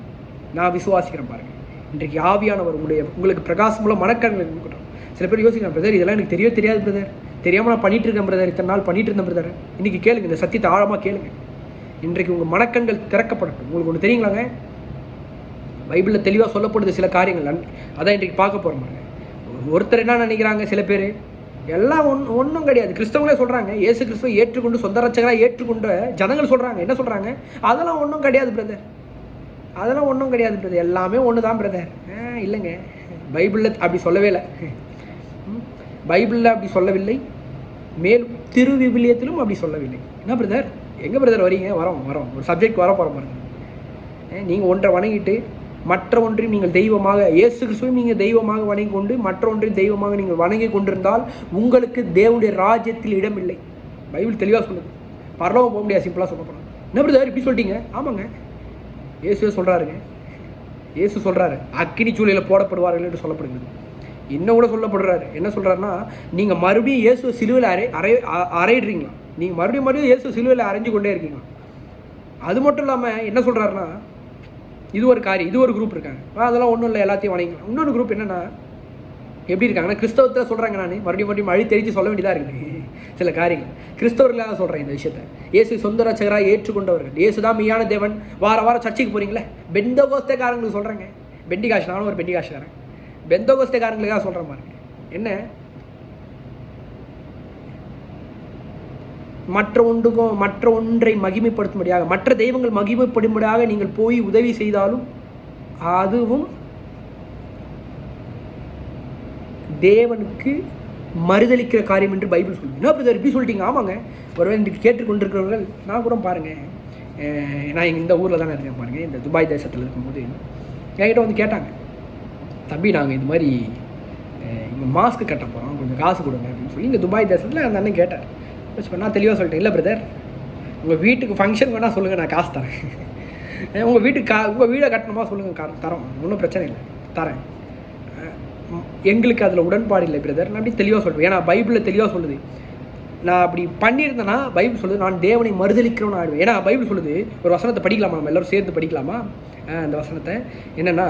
நான் விசுவாசிக்கிறேன் பாருங்கள். இன்றைக்கு ஆவியானவர் உங்களுக்கு பிரகாசமுள்ள மனக்கண்களை கொடுக்கட்டும். சில பேர் யோசிக்கிறேன், பிரதர் இதெல்லாம் எனக்கு தெரியாது பிரதர், தெரியாமல் நான் பண்ணிகிட்டு இருக்கேன் பிரதர், இத்தனை நாள் பண்ணிகிட்டு இருந்தேன் பிரதர். இன்றைக்கி கேளுங்க, இந்த சத்தியத்தை ஆழமாக கேளுங்க. இன்றைக்கு உங்கள் மனக்கண்கள் திறக்கப்படட்டும். உங்களுக்கு ஒன்று தெரியுங்களாங்க, பைபிளில் தெளிவாக சொல்லப்படுது சில காரியங்கள், அதான் இன்றைக்கு பார்க்க போகிற மாதிரி. ஒருத்தர் என்ன நினைக்கிறாங்க, சில பேர் எல்லாம் ஒன்றும் கிடையாது. கிறிஸ்தவங்களே சொல்கிறாங்க, இயேசு கிறிஸ்துவை ஏற்றுக்கொண்டு சொந்த இரட்சகராக ஏற்றுக்கொண்ட ஜனங்கள் சொல்கிறாங்க, என்ன சொல்கிறாங்க, அதெல்லாம் ஒன்றும் கிடையாது பிரதர், அதெல்லாம் ஒன்றும் கிடையாது பிரதர், எல்லாமே ஒன்று தான் பிரதர். இல்லைங்க, பைபிளில் அப்படி சொல்லவே இல்லை. பைபிளில் அப்படி சொல்லவில்லை, மேலும் திருவிவிலியத்திலும் அப்படி சொல்லவில்லை. என்ன பிரதர், எங்கே பிரதர் வரீங்க? வரோம் ஒரு சப்ஜெக்ட் வர போகிற பாருங்க. நீங்கள் ஒன்றை வணங்கிட்டு மற்ற ஒன்றையும் நீங்கள் தெய்வமாக, இயேசு கிறிஸ்துவையும் நீங்கள் தெய்வமாக வணங்கி கொண்டு மற்ற ஒன்றையும் தெய்வமாக நீங்கள் வணங்கி கொண்டிருந்தால் உங்களுக்கு தேவனுடைய ராஜ்யத்தில் இடம் இல்லை. பைபிள் தெளிவாக சொல்லுது, பரலோகம் போக முடியாது. சிம்பிளாக சொல்ல போகிறோம். என்ன பிரதர் இப்படி சொல்லிட்டீங்க? ஆமாங்க, இயேசுவே சொல்கிறாருங்க. இயேசு சொல்கிறாரு, அக்கினி சூளையில் போடப்படுவார்கள் என்று சொல்லப்படுகிறது. இன்னும் கூட சொல்லப்படுறாரு, என்ன சொல்கிறாருன்னா, நீங்கள் மறுபடியும் இயேசு சிலுவையில் அரையிடுறீங்களா, நீங்கள் மறுபடியும் இயேசு சிலுவையில் அரைஞ்சு கொண்டே இருக்கீங்களா. அது மட்டும் இல்லாமல் என்ன சொல்கிறாருன்னா, இது ஒரு காரியம், இது ஒரு குரூப் இருக்காங்க, அதெல்லாம் ஒன்றும் இல்லை, எல்லாத்தையும் வணங்கிக்கலாம். இன்னொரு குரூப் என்னென்னா எப்படி இருக்காங்கன்னா, கிறிஸ்தவத்தில் சொல்கிறாங்க, நான் மறுபடியும் அழித்தெரிச்சு சொல்ல வேண்டியதாக இருக்குது சில காரியங்கள். கிறிஸ்தவர்களாக சொல்கிறேன் இந்த விஷயத்தை. இயேசு சொந்த இரட்சகராக ஏற்றுக்கொண்டவர்கள், இயேசு தான் மெய்யான தேவன். வாரம் சர்ச்சைக்கு போகிறீங்களே, பெந்தகோஸ்தேக்காரங்களுக்கு சொல்கிறேங்க, பெண்டிகாஷ், நானும் ஒரு பெண்டிகாஷ்காரன், பெந்தகோஸ்தேக்காரங்களுக்காக சொல்கிறேன் பாருங்க. என்ன, மற்ற ஒன்றை மகிமைப்படுத்தும்படியாக, மற்ற தெய்வங்கள் மகிமைப்படும்படியாக நீங்கள் போய் உதவி செய்தாலும் அதுவும் தேவனுக்கு மறுதளிக்கிற காரியம் என்று பைபிள் சொல்லுது. என்ன பிரதர் இப்படி சொல்லிட்டீங்க? ஆமாங்க, ஒருவேளை இன்றைக்கு கேட்டுக்கொண்டிருக்கிறவர்கள், நான் கூட பாருங்கள், நான் இந்த ஊரில் தானே இருக்கேன் பாருங்கள், இந்த துபாய் தேசத்தில் இருக்கும்போது என்கிட்ட வந்து கேட்டாங்க, தம்பி நாங்கள் இது மாதிரி இங்கே மாஸ்க்கு கட்ட போகிறோம், கொஞ்சம் காசு கொடுங்க அப்படின்னு சொல்லி. இந்த துபாய் தேசத்தில் அந்த அண்ணன் கேட்டார். நான் தெளிவாக சொல்லிட்டேன், இல்லை பிரதர், உங்கள் வீட்டுக்கு ஃபங்க்ஷன் வேணால் சொல்லுங்கள், நான் காசு தரேன். உங்கள் வீடை கட்டணுமா சொல்லுங்கள், தரோம், ஒன்றும் பிரச்சனை இல்லை, தரேன். எங்களுக்கு அதில் உடன்பாடு இல்லை பிரதர், நான் அப்படி தெளிவாக சொல்கிறேன். ஏன்னா பைபிளில் தெளிவாக சொல்லுது, நான் அப்படி பண்ணியிருந்தேன்னா பைபிள் சொல்லுது, நான் தேவனை மறுதளிக்கிறவன் ஆடுவேன். ஏன்னா பைபிள் சொல்லுது, ஒரு வசனத்தை படிக்கலாமா, நம்ம எல்லோரும் சேர்த்து படிக்கலாமா? அந்த வசனத்தை என்னென்னா,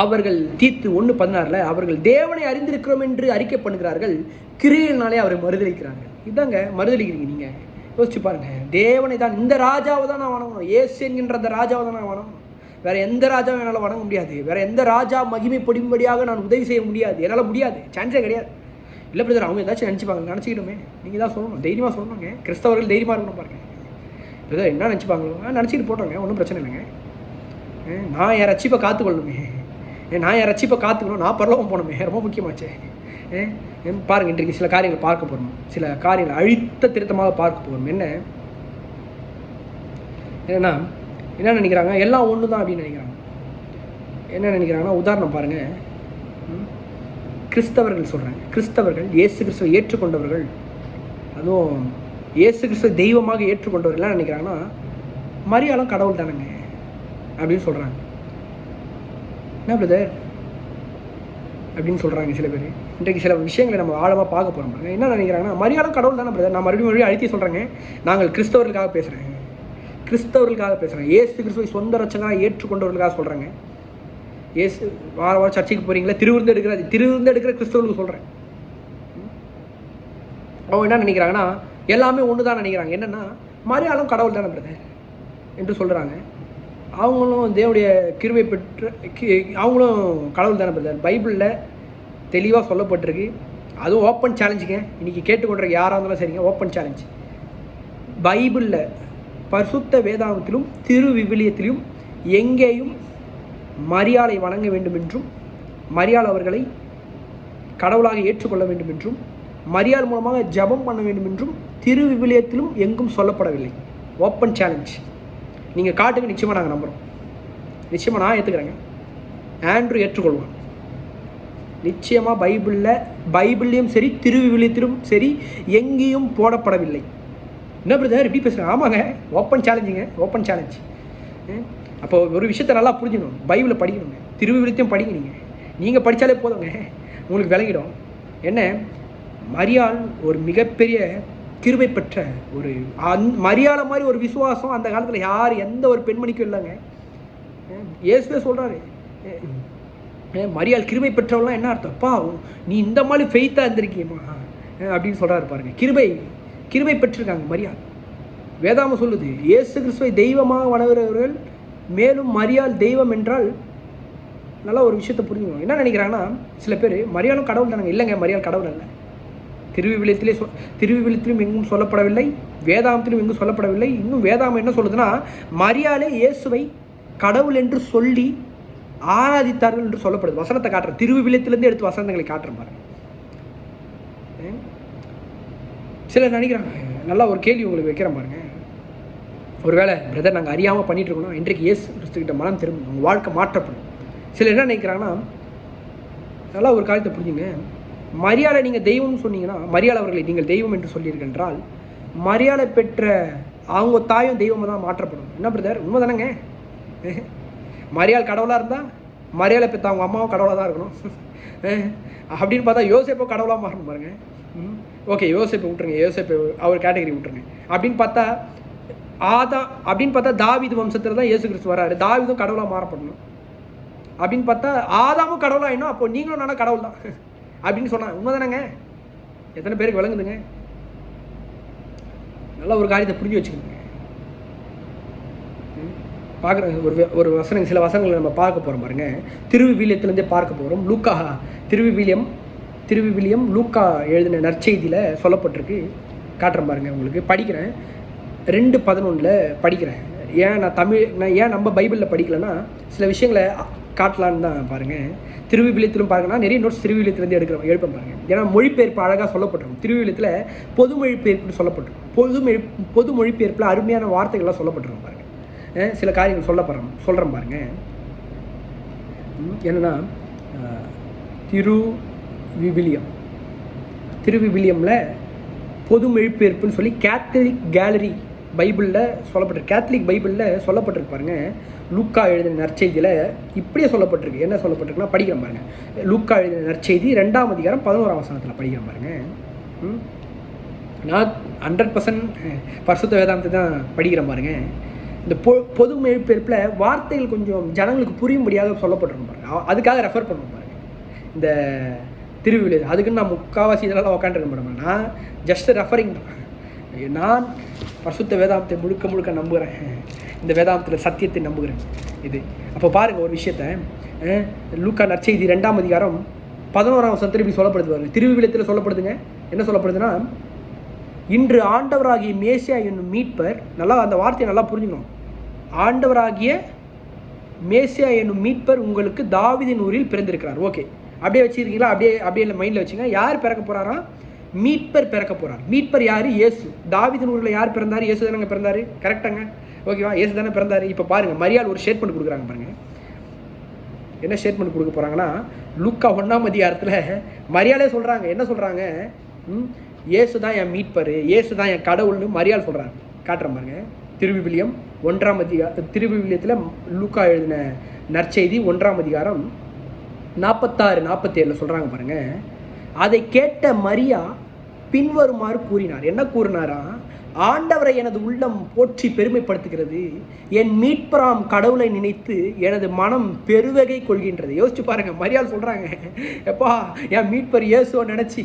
அவர்கள் தீத்து 1:16 அவர்கள் தேவனை அறிந்திருக்கிறோம் என்று அறிக்கை பண்ணுகிறார்கள், கிரியையினாலே அவரை மறுதளிக்கிறாங்க. இதாங்க மறுதளிக்கிறீங்க நீங்கள், யோசிச்சு பாருங்கள். தேவனை தான், இந்த ராஜாவை தான் நான் வணங்கணும், இயேசு என்கின்ற அந்த ராஜாவை தான் நான் வணங்கணும், வேறு எந்த ராஜாவும் என்னால் வணங்க முடியாது, வேறு எந்த ராஜா மகிமைப்படும்படியாக நான் உதவி செய்ய முடியாது, என்னால் முடியாது, சான்ஸே கிடையாது. இல்லை பிரதர், அவங்க ஏதாச்சும் நினச்சிப்பாங்க, நினச்சிக்கிட்டோமே, நீங்கள் தான் சொல்லணும், தைரியமாக சொல்லணுங்க. கிறிஸ்தவர்கள் தைரியமாக இருக்கணும் பாருங்கள். பிரதர் என்ன நினச்சிப்பாங்களோ நினச்சிட்டு போட்டோங்க, ஒன்றும் பிரச்சனை இல்லைங்க. நான் என் ரட்சிப்பை காத்துக்கொள்ளணுமே, நான் என் ரட்சிப்பை காத்துக்கணும், நான் பரலோகம் போகணுமே, ரொம்ப முக்கியமாச்சே. பாருங்கள், இன்றைக்கு சில காரியங்கள் பார்க்க போகிறோம், சில காரியங்கள் அழுத்த திருத்தமாக பார்க்க போகிறோம். என்ன நினைக்கிறாங்க, எல்லாம் ஒன்று தான் அப்படின்னு நினைக்கிறாங்க. என்ன நினைக்கிறாங்கன்னா, உதாரணம் பாருங்கள், கிறிஸ்தவர்கள் சொல்கிறாங்க, கிறிஸ்தவர்கள் இயேசு கிறிஸ்துவை ஏற்றுக்கொண்டவர்கள், அதுவும் இயேசு கிறிஸ்துவ தெய்வமாக ஏற்றுக்கொண்டவர்கள்லாம் நினைக்கிறாங்கன்னா, மரியாளும் கடவுள் தானேங்க அப்படின்னு சொல்கிறாங்க. என்ன பிரதர் அப்படின்னு சொல்கிறாங்க சில பேர். இன்றைக்கு சில விஷயங்களை நம்ம ஆழமாக பார்க்க போகிறோம் பாருங்க. என்ன நினைக்கிறாங்கன்னா, மரியாளும் கடவுள் தானே பிரதர். நான் மறுபடியும் அழுத்தி சொல்கிறேங்க, நாங்கள் கிறிஸ்தவர்களுக்காக பேசுகிறேன், கிறிஸ்தவர்களுக்காக பேசுகிறேன், இயேசு கிறிஸ்துவை சொந்த ரட்சகராக ஏற்றுக்கொண்டவர்களுக்காக சொல்கிறாங்க. இயேசு வாரம் சர்ச்சைக்கு போகிறீங்களா, திருவிருந்து எடுக்கிற கிறிஸ்தவர்களுக்கு சொல்கிறேன். அவங்க என்ன நினைக்கிறாங்கன்னா, எல்லாமே ஒன்று தான் நினைக்கிறாங்க. என்னென்னா, மரியாளும் கடவுள் தானே பிரதர் என்று சொல்கிறாங்க. அவங்களும் தேவனுடைய கிருபை பெற்று அவங்களும் கடவுள் தானே பிரதர். பைபிளில் தெளிவாக சொல்லப்பட்டிருக்கு. அதுவும் ஓப்பன் சேலஞ்சுங்க. இன்றைக்கி கேட்டுக்கொண்டிருக்க யாராக இருந்தாலும் சரிங்க, ஓப்பன் சேலஞ்ச். பைபிளில் பரிசுத்த வேதாகமத்திலும் திரு விவிலியத்திலும் எங்கேயும் மரியாளை வணங்க வேண்டும் என்றும், மரியாள் அவர்களை கடவுளாக ஏற்றுக்கொள்ள வேண்டும் என்றும், மரியாள் மூலமாக ஜபம் பண்ண வேண்டும் என்றும் திரு விவிலியத்திலும் எங்கும் சொல்லப்படவில்லை. Open challenge. நீங்கள் காட்டுங்க, நிச்சயமாக நாங்கள் நம்புகிறோம், நிச்சயமாக நான் ஏற்றுக்கிறேங்க, ஆண்ட்ரூ ஏற்றுக்கொள்வோம். நிச்சயமாக பைபிள்லேயும் சரி திரு விவிலியத்திலும் சரி எங்கேயும் போடப்படவில்லை. என்ன பிரதர் எப்படி பேசுகிறேன்? ஆமாங்க, ஓப்பன் சேலஞ்சுங்க, ஓப்பன் சேலஞ்ச். அப்போ ஒரு விஷயத்தை நல்லா புரிஞ்சுக்கணும். பைபிளை படிக்கணுங்க, திருவிவிலியத்தையும் படிங்க. நீங்கள் படித்தாலே போதுங்க, உங்களுக்கு விளங்கிடும். என்ன, மரியாள் ஒரு மிகப்பெரிய கிருபை பெற்ற ஒரு மரியாதை மாதிரி ஒரு விசுவாசம் அந்த காலத்தில் யார் எந்த ஒரு பெண்மணிக்கும் இல்லைங்க. இயேசுவே சொல்கிறாரு, மரியாள் கிருபை பெற்றவெல்லாம் என்ன அர்த்தம்ப்பா, நீ இந்த மாதிரி ஃபெய்த்தாக இருந்திருக்கியம்மா அப்படின்னு சொல்கிறாரு பாருங்க. கிருபை பெற்றிருக்காங்க மரியாள். வேதாமம் சொல்லுது, இயேசு கிறிஸ்துவை தெய்வமாக வணங்குகிறவர்கள் மேலும் மரியாள் தெய்வம் என்றால் நல்லா ஒரு விஷயத்தை புரிஞ்சுக்கணும். என்ன நினைக்கிறாங்கன்னா, சில பேர் மரியாளும் கடவுள் தானங்க. இல்லைங்க, மரியாள் கடவுள் அல்ல. திருவிவிலியத்திலும் எங்கும் சொல்லப்படவில்லை, வேதாமத்திலும் எங்கும் சொல்லப்படவில்லை. இன்னும் வேதாமம் என்ன சொல்லுதுன்னா, மரியாளே இயேசுவை கடவுள் என்று சொல்லி ஆராதித்தார்கள் என்று சொல்லப்படுது. வசனத்தை காட்டுறேன், திருவிவிலியத்திலேருந்து எடுத்து வசனங்களை காட்டுறேன் பாருங்க. சிலர் நினைக்கிறாங்க, நல்லா ஒரு கேள்வி உங்களுக்கு வைக்கிறேன் பாருங்க. ஒருவேளை பிரதர் நாங்கள் அறியாமல் பண்ணிட்டு இருக்கோம்னா, இன்றைக்கு இயேசு கிறிஸ்துக்கிட்ட மனம் திரும்பணும், உங்கள் வாழ்க்கை மாற்றப்படும். சிலர் என்ன நினைக்கிறாங்கன்னா, நல்லா ஒரு காலத்தை புரிஞ்சுங்க, மரியாதை நீங்கள் தெய்வம்னு சொன்னீங்கன்னா, மரியாதை அவர்களை நீங்கள் தெய்வம் என்று சொல்லீர்கள் என்றால், மரியாதை பெற்ற அவங்க தாயும் தெய்வமாக தான் மாற்றப்படும். என்ன பிரதர், உண்மை தானேங்க? மரியாள் கடவுளாக இருந்தால் மரியாதை பெற்ற அவங்க அம்மாவும் கடவுளாக தான் இருக்கணும் அப்படின்னு பார்த்தா யோசேப்போ கடவுளாக மாறணும் பாருங்க. ஓகே, யோசேப்பை விட்டுருங்க, யோசேப்பை அவர் கேட்டகரி விட்டுருங்க. அப்படின்னு பார்த்தா தாவீது வம்சத்தில் தான் இயேசு கிறிஸ்து வராரு, தாவீதும் கடவுளாக மாறப்படணும். அப்படின்னு பார்த்தா ஆதாமும் கடவுளாகிடும், அப்போ நீங்களும் நானும் கடவுள் தான் அப்படின்னு சொன்னாங்க. உண்மை தானேங்க? எத்தனை பேருக்கு விளங்குதுங்க? நல்லா ஒரு காரியத்தை புரிஞ்சு வச்சுக்கணுங்க. பார்க்குற ஒரு வசனம், சில வசனங்களை நம்ம பார்க்க போகிறோம் பாருங்க. திருவிவிலியத்திலேருந்தே பார்க்க போகிறோம். திருவிவிலியம் லூக்கா எழுதின நற்செய்தியில் சொல்லப்பட்டிருக்கு. காட்டுறேன் பாருங்க, உங்களுக்கு படிக்கிறேன். 2:11 படிக்கிறேன். ஏன் நம்ம பைபிளில் படிக்கலைன்னா சில விஷயங்களை காட்டலான்னு தான் பாருங்கள். திருவிவிலியத்திலும் பாருங்கன்னா நிறைய நோட்ஸ் திருவிவிலியத்திலேருந்து எழுப்ப பாருங்கள். ஏன்னா மொழிபெயர்ப்பு அழகாக சொல்லப்பட்டிருக்கும். திருவிவிலியத்தில் பொது மொழிபெயர்ப்புன்னு சொல்லப்பட்டிருக்கும். பொது மொழிபெயர்ப்பில் அருமையான வார்த்தைகள்லாம் சொல்லப்பட்டிருக்கும் பாருங்கள். சில காரியங்கள் சொல்கிறேன் பாருங்கள். என்னென்னா, திருவிவிலியமில் பொது மொழிபெயர்ப்புன்னு சொல்லி கேத்தலிக் கேலரி பைபிளில் சொல்லப்பட்டிருக்கு. கேத்தலிக் பைபிளில் சொல்லப்பட்டிருக்கு பாருங்க. லூக்கா எழுதின நற்செய்தியில் இப்படியே சொல்லப்பட்டிருக்கு. என்ன சொல்லப்பட்டிருக்குன்னா, படிக்கிறேன் பாருங்க. லூக்கா எழுதின நற்செய்தி 2ஆம் அதிகாரம் 11ஆம் வசனத்தில் படிக்கிறேன் பாருங்க. நான் 100% பரிசுத்த வேதாந்தத்தை தான் படிக்கிறேன் பாருங்க. இந்த பொது மொழிபெயர்ப்பில் வார்த்தைகள் கொஞ்சம் ஜனங்களுக்கு புரியும்படியாக சொல்லப்பட்டிருக்கும் பாருங்க. அதுக்காக ரெஃபர் பண்ணுவோம் பாருங்க இந்த திருவிவிலியம். அதுக்குன்னு நான் முக்கால்வாசி இதெல்லாம் உட்காந்துருக்க மாட்டேன். நான் ஜஸ்ட் ரெஃபரிங் தான். நான் பரிசுத்த வேதாந்தத்தை முழுக்க நம்புகிறேன். இந்த வேதாந்தத்தில் சத்தியத்தை நம்புகிறேன். இது அப்போ பாருங்கள் ஒரு விஷயத்தை. லூக்கா நற்செய்தி 2ஆம் அதிகாரம் 11ஆம் வசனத்தில் இப்படி சொல்லப்படுது பாருங்க. திருவிவிலியத்தில் சொல்லப்படுதுங்க. என்ன சொல்லப்படுதுன்னா, இன்று ஆண்டவராகிய மேசியா என்னும் மீட்பர், நல்லா அந்த வார்த்தையை நல்லா புரிஞ்சுக்கணும். ஆண்டவராகிய மேசியா என்னும் மீட்பர் உங்களுக்கு தாவீதின் ஊரில் பிறந்திருக்கிறார். ஓகே, அப்படியே வச்சுருக்கீங்களா? அப்படியே மைண்டில் வச்சுங்க. யார் பிறக்க போகிறாரா? மீட்பர் பிறக்க போகிறார். மீட்பர் யார்? இயேசு. தாவீதின் ஊரில் யார் பிறந்தார்? இயேசு தானே பிறந்தார். கரெக்டாங்க? ஓகேவா? இயேசு தானே பிறந்தார். இப்போ பாருங்கள், மரியாள் ஒரு ஸ்டேட்மெண்ட் கொடுக்குறாங்க பாருங்கள். என்ன ஸ்டேட்மெண்ட் கொடுக்க போகிறாங்கன்னா, லூக்கா 1ஆம் அதிகாரத்தில் மரியாளே சொல்கிறாங்க. என்ன சொல்கிறாங்க? இயேசு தான் என் மீட்பர், இயேசு தான் என் கடவுள்னு மரியாள் சொல்கிறாங்க. காட்டுறேன் பாருங்க. திருவிவிலியம் 1ஆம் அதிகாரம், திருவிவிலியத்தில் லூக்கா எழுதின நற்செய்தி 1ஆம் அதிகாரம் 46-47 சொல்கிறாங்க பாருங்க. அதை கேட்ட மரியா பின்வருமாறு கூறினார். என்ன கூறினாரா? ஆண்டவரை எனது உள்ளம் போற்றி பெருமைப்படுத்துகிறது, என் மீட்பராம் கடவுளை நினைத்து எனது மனம் பெருவகை கொள்கின்றது. யோசிச்சு பாருங்க, மரியாள் சொல்றாங்க, எப்பா என் மீட்பர் இயேசுவை நினைச்சு,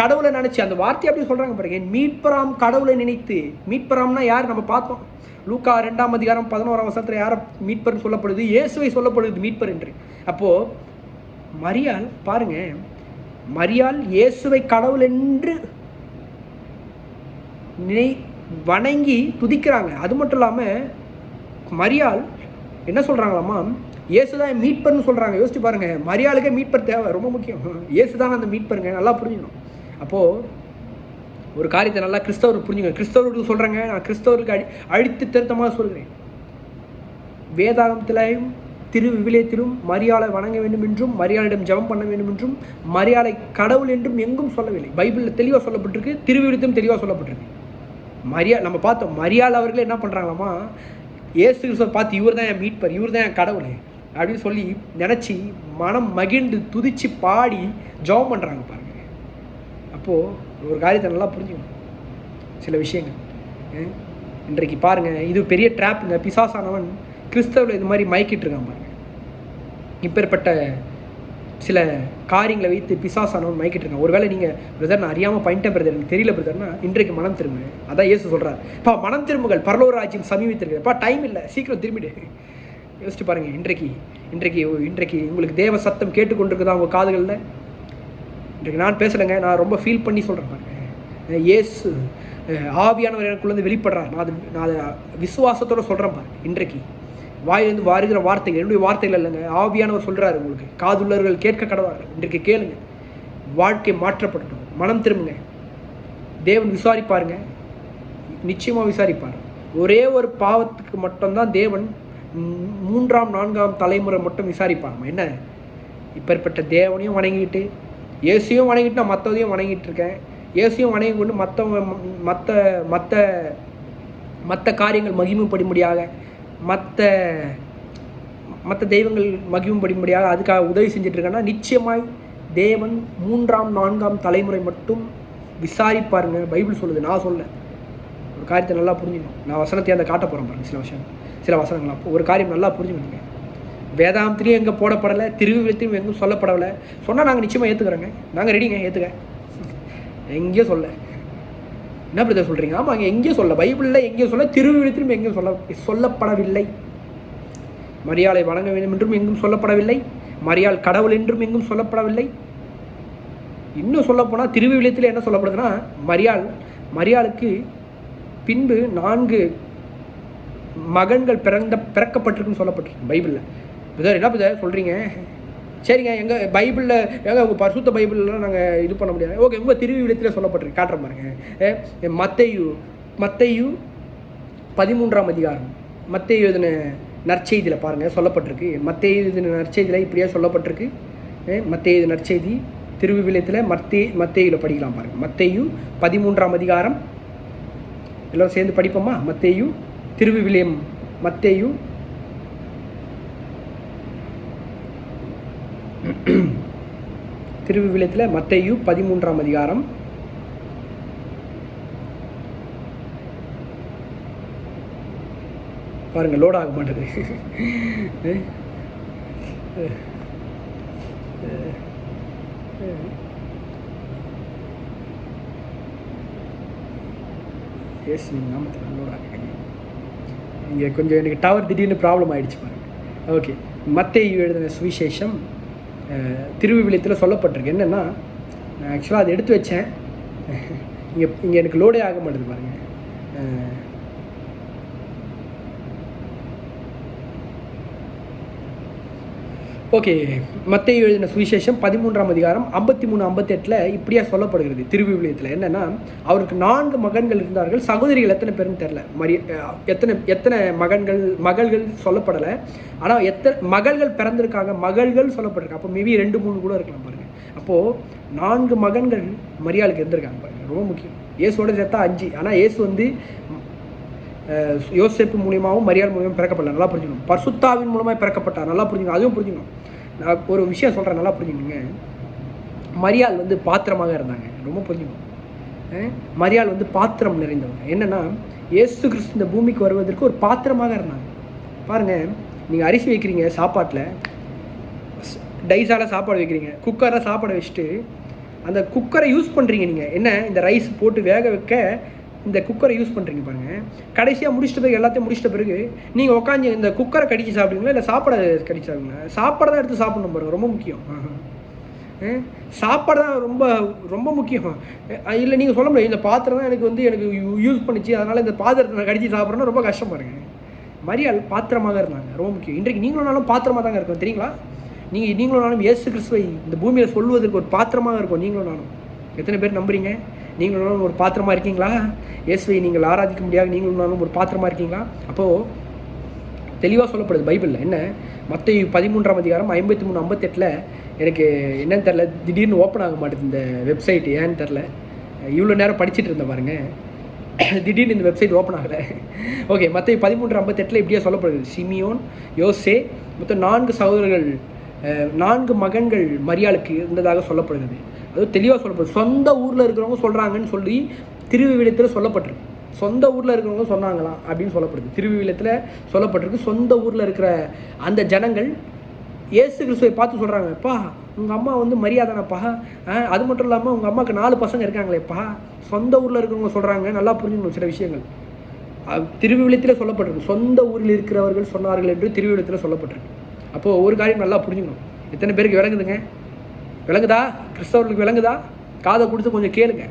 கடவுளை நினைச்சு, அந்த வார்த்தை அப்படி சொல்றாங்க பாருங்க. என் மீட்பராம் கடவுளை நினைத்து. மீட்பராம்னா யார்? நம்ம பார்த்தோம் லூக்கா 2ஆம் அதிகாரம் 11ஆம் வசனத்தில் யாரை மீட்பர்னு சொல்லப்படுது? இயேசுவை சொல்லப்படுது மீட்பர் என்று. அப்போ மரியாள் பாருங்க, மரியாள் இயேசுவை கடவுள் என்று வணங்கி துதிக்கிறாங்க. அது மட்டும் இல்லாமல் மரியாள் என்ன சொல்கிறாங்களாமா? இயேசுதான் மீட்பர்னு சொல்கிறாங்க. யோசிச்சு பாருங்க, மரியாளுக்கே மீட்பர் தேவை, ரொம்ப முக்கியம். இயேசுதான் அந்த மீட்பருங்க, நல்லா புரிஞ்சுக்கணும். அப்போது ஒரு காரியத்தை நல்லா கிறிஸ்தவருக்கு புரிஞ்சுக்கணும். கிறிஸ்தவர்களுக்கு சொல்கிறாங்க, நான் கிறிஸ்தவருக்கு அழித்து திருத்தமாக சொல்கிறேன். வேதாகமத்திலையும் திருவிவிலியத்திலும் மரியாளை வணங்க வேண்டும் என்றும், மரியாளிடம் ஜெபம் பண்ண வேண்டும் என்றும், மரியாளை கடவுள் என்றும் எங்கும் சொல்லவில்லை. பைபிளில் தெளிவாக சொல்லப்பட்டிருக்கு, திருவிவிலியத்திலும் தெளிவாக சொல்லப்பட்டிருக்கு. நம்ம பார்த்தோம், மரியாள் அவர்களே என்ன பண்ணுறாங்களாமா? இயேசு கிறிஸ்துவை பார்த்து இவர் தான் என் மீட்பர், இவர் தான் என் கடவுள் அப்படின்னு சொல்லி நினச்சி மனம் மகிழ்ந்து துதிச்சு பாடி ஜெபம் பண்ணுறாங்க பாருங்க. அப்போது ஒரு காரியத்தை நல்லா புரிஞ்சுக்கணும். சில விஷயங்கள் இன்றைக்கு பாருங்கள், இது பெரிய ட்ராப்புங்க. பிசாசானவன் கிறிஸ்தவில் இது மாதிரி மயக்கிட்டு இருக்கான் பாருங்க. இப்பேற்பட்ட சில காரியங்களை வைத்து பிசாசானவன் மயக்கிட்டு இருக்கான். ஒருவேளை நீங்கள் பிரதர் நான் அறியாமல் பண்ணிட்டேன் பிரதர், எனக்கு தெரியல பிரதர்னா, இன்றைக்கு மனம் திரும்பு. அதான் இயேசு சொல்கிறார், பா மனம் திரும்புங்கள், பரலோக ராஜ்யம் சமீபித்திருக்குப்பா, டைம் இல்லை, சீக்கிரம் திரும்பிடு. யோசிச்சு பாருங்கள், இன்றைக்கு உங்களுக்கு தேவ சத்தம் கேட்டுக்கொண்டிருக்குதா உங்கள் காதுகளில்? இன்றைக்கு நான் பேசலைங்க, நான் ரொம்ப ஃபீல் பண்ணி சொல்கிறேன் பாருங்க. இயேசு ஆவியானவர் எனக்குள்ளேருந்து வெளிப்படுறார். நான் அதை விசுவாசத்தோடு சொல்கிறேன் பாருங்க. இன்றைக்கு வாயிலிருந்து வருகிற வார்த்தைகள் என்னுடைய வார்த்தைகள் இல்லைங்க, ஆவியானவர் சொல்கிறாரு. உங்களுக்கு காதுள்ளவர்கள் கேட்க கடவார்கள். இன்றைக்கு கேளுங்க, வாழ்க்கை மாற்றப்படட்டும். மனம் திரும்புங்க, தேவன் விசாரிப்பாருங்க, நிச்சயமாக விசாரிப்பார். ஒரே ஒரு பாவத்துக்கு மட்டும்தான் தேவன் 3ஆம் 4ஆம் தலைமுறை மட்டும் விசாரிப்பாங்க. என்ன இப்பேற்பட்ட தேவனையும் வணங்கிட்டு இயேசுவையும் வணங்கிட்டு நான் மற்றதையும் வணங்கிட்டு இருக்கேன், இயேசுவையும் வணங்கி கொண்டு மற்ற காரியங்கள் மகிமைப்படும்படியாக, மற்ற தெய்வங்கள் மகிமைப்படும்படியாக அதுக்காக உதவி செஞ்சிட்ருக்கேன்னா நிச்சயமாய் தேவன் 3ஆம் 4ஆம் தலைமுறை மட்டும் விசாரிப்பாருங்க. பைபிள் சொல்லுது, நான் சொல்ல. ஒரு காரியத்தை நல்லா புரிஞ்சுக்கணும். நான் வசனத்தையும் அந்த காட்ட போகிறேன் பாருங்க. சில வசனங்கள் அப்போ ஒரு காரியம் நல்லா புரிஞ்சுக்கணுங்க. வேதாந்தத்திலையும் எங்கே போடப்படலை, திருவிவிலியத்திலும் எங்கும் சொல்லப்படலை. சொன்னால் நாங்கள் நிச்சயமாக ஏற்றுக்கிறோங்க, நாங்கள் ரெடிங்க, ஏற்றுக்க. எங்கேயும் சொல்ல. என்ன பிரதர் சொல்கிறீங்க? ஆமாம், அங்கே எங்கேயும் சொல்ல, பைபிளில் எங்கேயும் சொல்ல, திருவிவிலியத்திலும் எங்கேயும் சொல்லப்படவில்லை. மரியாளை வணங்க வேண்டும் என்றும் எங்கும் சொல்லப்படவில்லை. மரியாள் கடவுள் என்றும் எங்கும் சொல்லப்படவில்லை. இன்னும் சொல்லப்போனால் திருவிவிலியத்தில் என்ன சொல்லப்படுதுன்னா, மரியாளுக்கு பின்பு 4 மகன்கள் பிறக்கப்பட்டிருக்குன்னு சொல்லப்பட்டிருக்கு பைபிளில். பிரதர் என்ன பிரதர் சொல்கிறீங்க? சரிங்க, எங்கள் பைபிளில் உங்கள் பரிசுத்த பைபிள்லாம் நாங்கள் இது பண்ண முடியாது. ஓகே, உங்கள் திருவிவிலியத்தில் சொல்லப்பட்டிருக்கு, காட்டுற பாருங்க. மத்தேயு 13ஆம் அதிகாரம், மத்தேயு எழுதின நற்செய்தியில் பாருங்கள் சொல்லப்பட்டிருக்கு. மத்தேயு எழுதின நற்செய்தியில் இப்படியே சொல்லப்பட்டிருக்கு. மத்தேயு நற்செய்தி திருவிவிலியத்தில் மத்தேயுவில் படிக்கலாம் பாருங்கள். மத்தேயு 13ஆம் அதிகாரம், எல்லோரும் சேர்ந்து படிப்போமா? மத்தேயு திருவிவிலியம், மத்தேயு திருவிவிலியத்தில் மத்தேயு 13ஆம் அதிகாரம் பாருங்கள், லோட் ஆக மாட்டேது. நாமத்தில் லோட் ஆக இங்கே கொஞ்சம் எனக்கு டவர் திடீர்னு ப்ராப்ளம் ஆகிடுச்சு பாருங்கள். ஓகே, மத்தேயு எழுதின சுவிசேஷம் திருவிவிலியத்தில் சொல்லப்பட்டிருக்கு. என்னென்னா, ஆக்சுவலாக அதை எடுத்து வச்சேன், இங்கே எனக்கு லோடே ஆக மாட்டேது பாருங்கள். ஓகே, மத்தேயு எழுதின சுவிசேஷம் 13ஆம் அதிகாரம் 53, 58 இப்படியா சொல்லப்படுகிறது திருவிவிலியத்தில். என்னென்னா, அவருக்கு 4 மகன்கள் இருந்தார்கள். சகோதரிகள் எத்தனை பேருன்னு தெரில. எத்தனை மகள்கள் சொல்லப்படலை. ஆனால் எத்தனை மகள்கள் பிறந்திருக்காங்க, மகள்கள் சொல்லப்பட்டிருக்காங்க. அப்போ மேபி 2, 3 கூட இருக்கலாம் பாருங்கள். அப்போது 4 மகன்கள் மரியாளுக்கு இருந்திருக்காங்க பாருங்கள். ரொம்ப முக்கியம். இயேசுவோட சேர்த்தா 5. ஆனால் இயேசு வந்து யோசேப்பு மூலியமாகவும் மரியாள் மூலியமாக பிறக்கப்படல. நல்லா புரிஞ்சுக்கணும். பரிசுத்தாவின் மூலமாக பிறக்கப்பட்டார். நல்லா புரிஞ்சுக்கணும். அதுவும் புரிஞ்சுக்கணும். நான் ஒரு விஷயம் சொல்கிறேன், நல்லா புரிஞ்சுக்கணுங்க. மரியாள் வந்து பாத்திரமாக இருந்தாங்க. ரொம்ப புரிஞ்சுக்கணும். மரியாள் வந்து பாத்திரம் நிறைந்தவங்க. என்னென்னா, இயேசு கிறிஸ்து இந்த பூமிக்கு வருவதற்கு ஒரு பாத்திரமாக இருந்தாங்க. பாருங்கள், நீங்கள் அரிசி வைக்கிறீங்க, சாப்பாட்டில் டைஸால் சாப்பாடு வைக்கிறீங்க, குக்கரில் சாப்பாடை வச்சுட்டு அந்த குக்கரை யூஸ் பண்ணுறீங்க. நீங்கள் என்ன, இந்த ரைஸ் போட்டு வேக வைக்க இந்த குக்கரை யூஸ் பண்ணுறீங்க பாருங்கள். கடைசியாக முடிச்சிட்ட பிறகு, எல்லாத்தையும் முடிச்சிட்ட பிறகு நீங்கள் உட்காந்து இந்த குக்கரை கடிச்சு சாப்பிடுவீங்களா, இல்லை சாப்பாடை கடிச்சு சாப்பிடுங்களா? சாப்பாடை தான் எடுத்து சாப்பிடணும் பாருங்கள். ரொம்ப முக்கியம். சாப்பாடு தான் ரொம்ப ரொம்ப முக்கியம். இல்லை நீங்கள் சொல்ல முடியாது, இந்த பாத்திரம் தான் எனக்கு யூஸ் பண்ணிச்சு, அதனால் இந்த பாத்திரத்தை நான் கடிச்சு சாப்பிட்றேன்னா ரொம்ப கஷ்டம் பாருங்க. மரியாள் பாத்திரமாக இருந்தாங்க. ரொம்ப முக்கியம். இன்றைக்கு நீங்களும் பாத்திரமாக தாங்க இருக்கும், தெரியுங்களா? நீங்களும் இயேசு கிறிஸ்துவை இந்த பூமியில் சொல்வதற்கு ஒரு பாத்திரமாக இருக்கும். நீங்களும் எத்தனை பேர் நம்புறீங்க? நீங்களும் ஒரு பாத்திரமாக இருக்கீங்களா? இயேசுவை நீங்கள் ஆராதிக்க முடியாது, நீங்களும் ஒரு பாத்திரமாக இருக்கீங்களா? அப்போது தெளிவாக சொல்லப்படுது பைபிளில். என்ன, மத்தேயு 13ஆம் அதிகாரம் 53, 58 எனக்கு என்னன்னு தெரில, திடீர்னு ஓப்பன் ஆக மாட்டேது இந்த வெப்சைட். ஏன்னு தெரில, இவ்வளோ நேரம் படிச்சுட்டு இருந்தேன் பாருங்கள், திடீர்னு இந்த வெப்சைட் ஓப்பன் ஆகலை. ஓகே, மத்தேயு 13, 58 இப்படியே சொல்லப்படுது. சிமியோன், யோசே, மொத்தம் 4 சகோதரர்கள், 4 மகன்கள் மரியாளுக்கு இருந்ததாக சொல்லப்படுகிறது. அதுவும் தெளிவாக சொல்லப்படுது. சொந்த ஊரில் இருக்கிறவங்க சொல்கிறாங்கன்னு சொல்லி திருவிவிலியத்தில் சொல்லப்பட்டிருக்கு. சொந்த ஊரில் இருக்கிறவங்க சொன்னாங்களாம் அப்படின்னு சொல்லப்படுது. திருவிவிலியத்தில் சொல்லப்பட்டிருக்கு. சொந்த ஊரில் இருக்கிற அந்த ஜனங்கள் இயேசு கிறிஸ்துவை பார்த்து சொல்கிறாங்கப்பா, உங்கள் அம்மா வந்து மரியாதைப்பா, அது மட்டும் இல்லாமல் உங்கள் அம்மாவுக்கு 4 பசங்க இருக்காங்களேப்பா. சொந்த ஊரில் இருக்கிறவங்க சொல்கிறாங்க. நல்லா புரிஞ்சுக்கணும் சில விஷயங்கள். திருவிவிலியத்தில் சொல்லப்பட்டிருக்கு. சொந்த ஊரில் இருக்கிறவர்கள் சொன்னார்கள் என்று திருவிவிலியத்தில் சொல்லப்பட்டிருக்கு. அப்போது ஒரு காரியம் நல்லா புரிஞ்சுக்கணும். எத்தனை பேருக்கு விளங்குதுங்க? விளங்குதா? கிறிஸ்தவர்களுக்கு விளங்குதா? காதை கொடுத்து கொஞ்சம் கேளுங்க.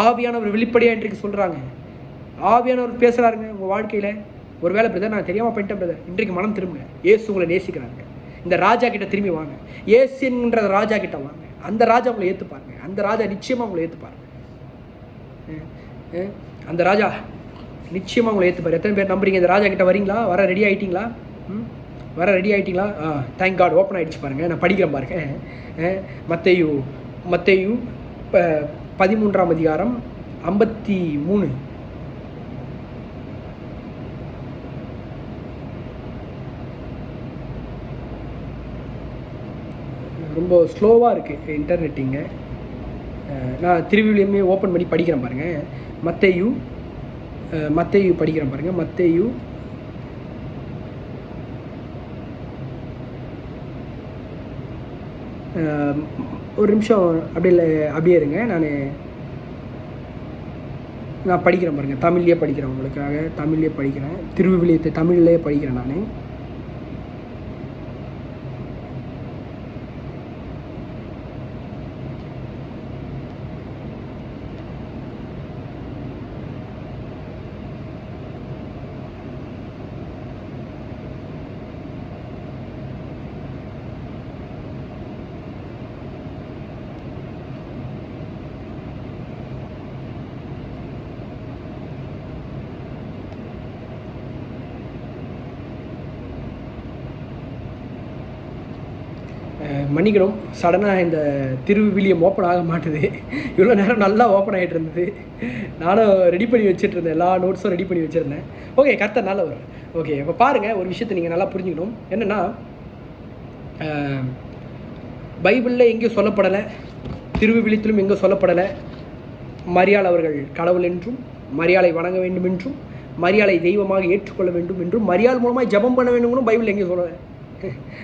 ஆவியானவர் வெளிப்படையாக இன்றைக்கு சொல்கிறாங்க. ஆவியானவர் பேசுகிறாருங்க உங்கள் வாழ்க்கையில். ஒரு வேளை பிரதர் நான் தெரியாமல் பண்ணிட்டேன் பிரதர், இன்றைக்கு மனம் திரும்புங்க. இயேசு உங்களை நேசிக்கிறாங்க. இந்த ராஜா கிட்ட திரும்பி வாங்க. இயேசுன்ற ராஜா கிட்ட வாங்க. அந்த ராஜா உங்களை ஏற்றுப்பாருங்க. அந்த ராஜா நிச்சயமாக உங்களை ஏற்றுப்பாருங்க. அந்த ராஜா நிச்சயமாக உங்களை ஏற்றுப்பார். எத்தனை பேர் நம்புறீங்க? இந்த ராஜா கிட்ட வரீங்களா? வர ரெடி ஆகிட்டீங்களா? வர ரெடி ஆகிட்டீங்களா? தேங்க் காட், ஓப்பன் ஆகிடுச்சு பாருங்கள். நான் படிக்கிறேன் பாருங்கள். மத்தேயு 13ஆம் அதிகாரம் 53. ரொம்ப ஸ்லோவாக இருக்குது இன்டர்நெட்டிங்க. நான் திருவிவிலியமே ஓப்பன் பண்ணி படிக்கிறேன் பாருங்கள். மத்தேயு படிக்கிறேன் பாருங்கள். மத்தேயு ஒரு நிமிஷம் அப்படியே இருங்க. நான் படிக்கிறேன் பாருங்கள். தமிழ்லேயே படிக்கிறேன், உங்களுக்காக தமிழ்லேயே படிக்கிறேன். திருவிவிலியத்தை தமிழ்லேயே படிக்கிறேன் நான். மன்னிக்கணும், சடனாக இந்த திருவிவிலியம் ஓப்பன் ஆக மாட்டுது. இவ்வளோ நேரம் நல்லா ஓப்பன் ஆகிட்டு இருந்தது. நானும் ரெடி பண்ணி வச்சுட்டு இருந்தேன், எல்லா நோட்ஸும் ரெடி பண்ணி வச்சுருந்தேன். ஓகே, கரெக்டாக நல்லவர். ஓகே, இப்போ பாருங்கள், ஒரு விஷயத்தை நீங்கள் நல்லா புரிஞ்சுக்கணும். என்னென்னா, பைபிளில் எங்கேயும் சொல்லப்படலை, திருவிவிலியத்திலும் எங்கேயும் சொல்லப்படலை மரியாள் அவர்கள் கடவுள் என்றும், மரியாளை வணங்க வேண்டும் என்றும், மரியாளை தெய்வமாக ஏற்றுக்கொள்ள வேண்டும் என்றும், மரியாள் மூலமாக ஜெபம் பண்ண வேண்டும் பைபிள் எங்கேயும் சொல்லலை.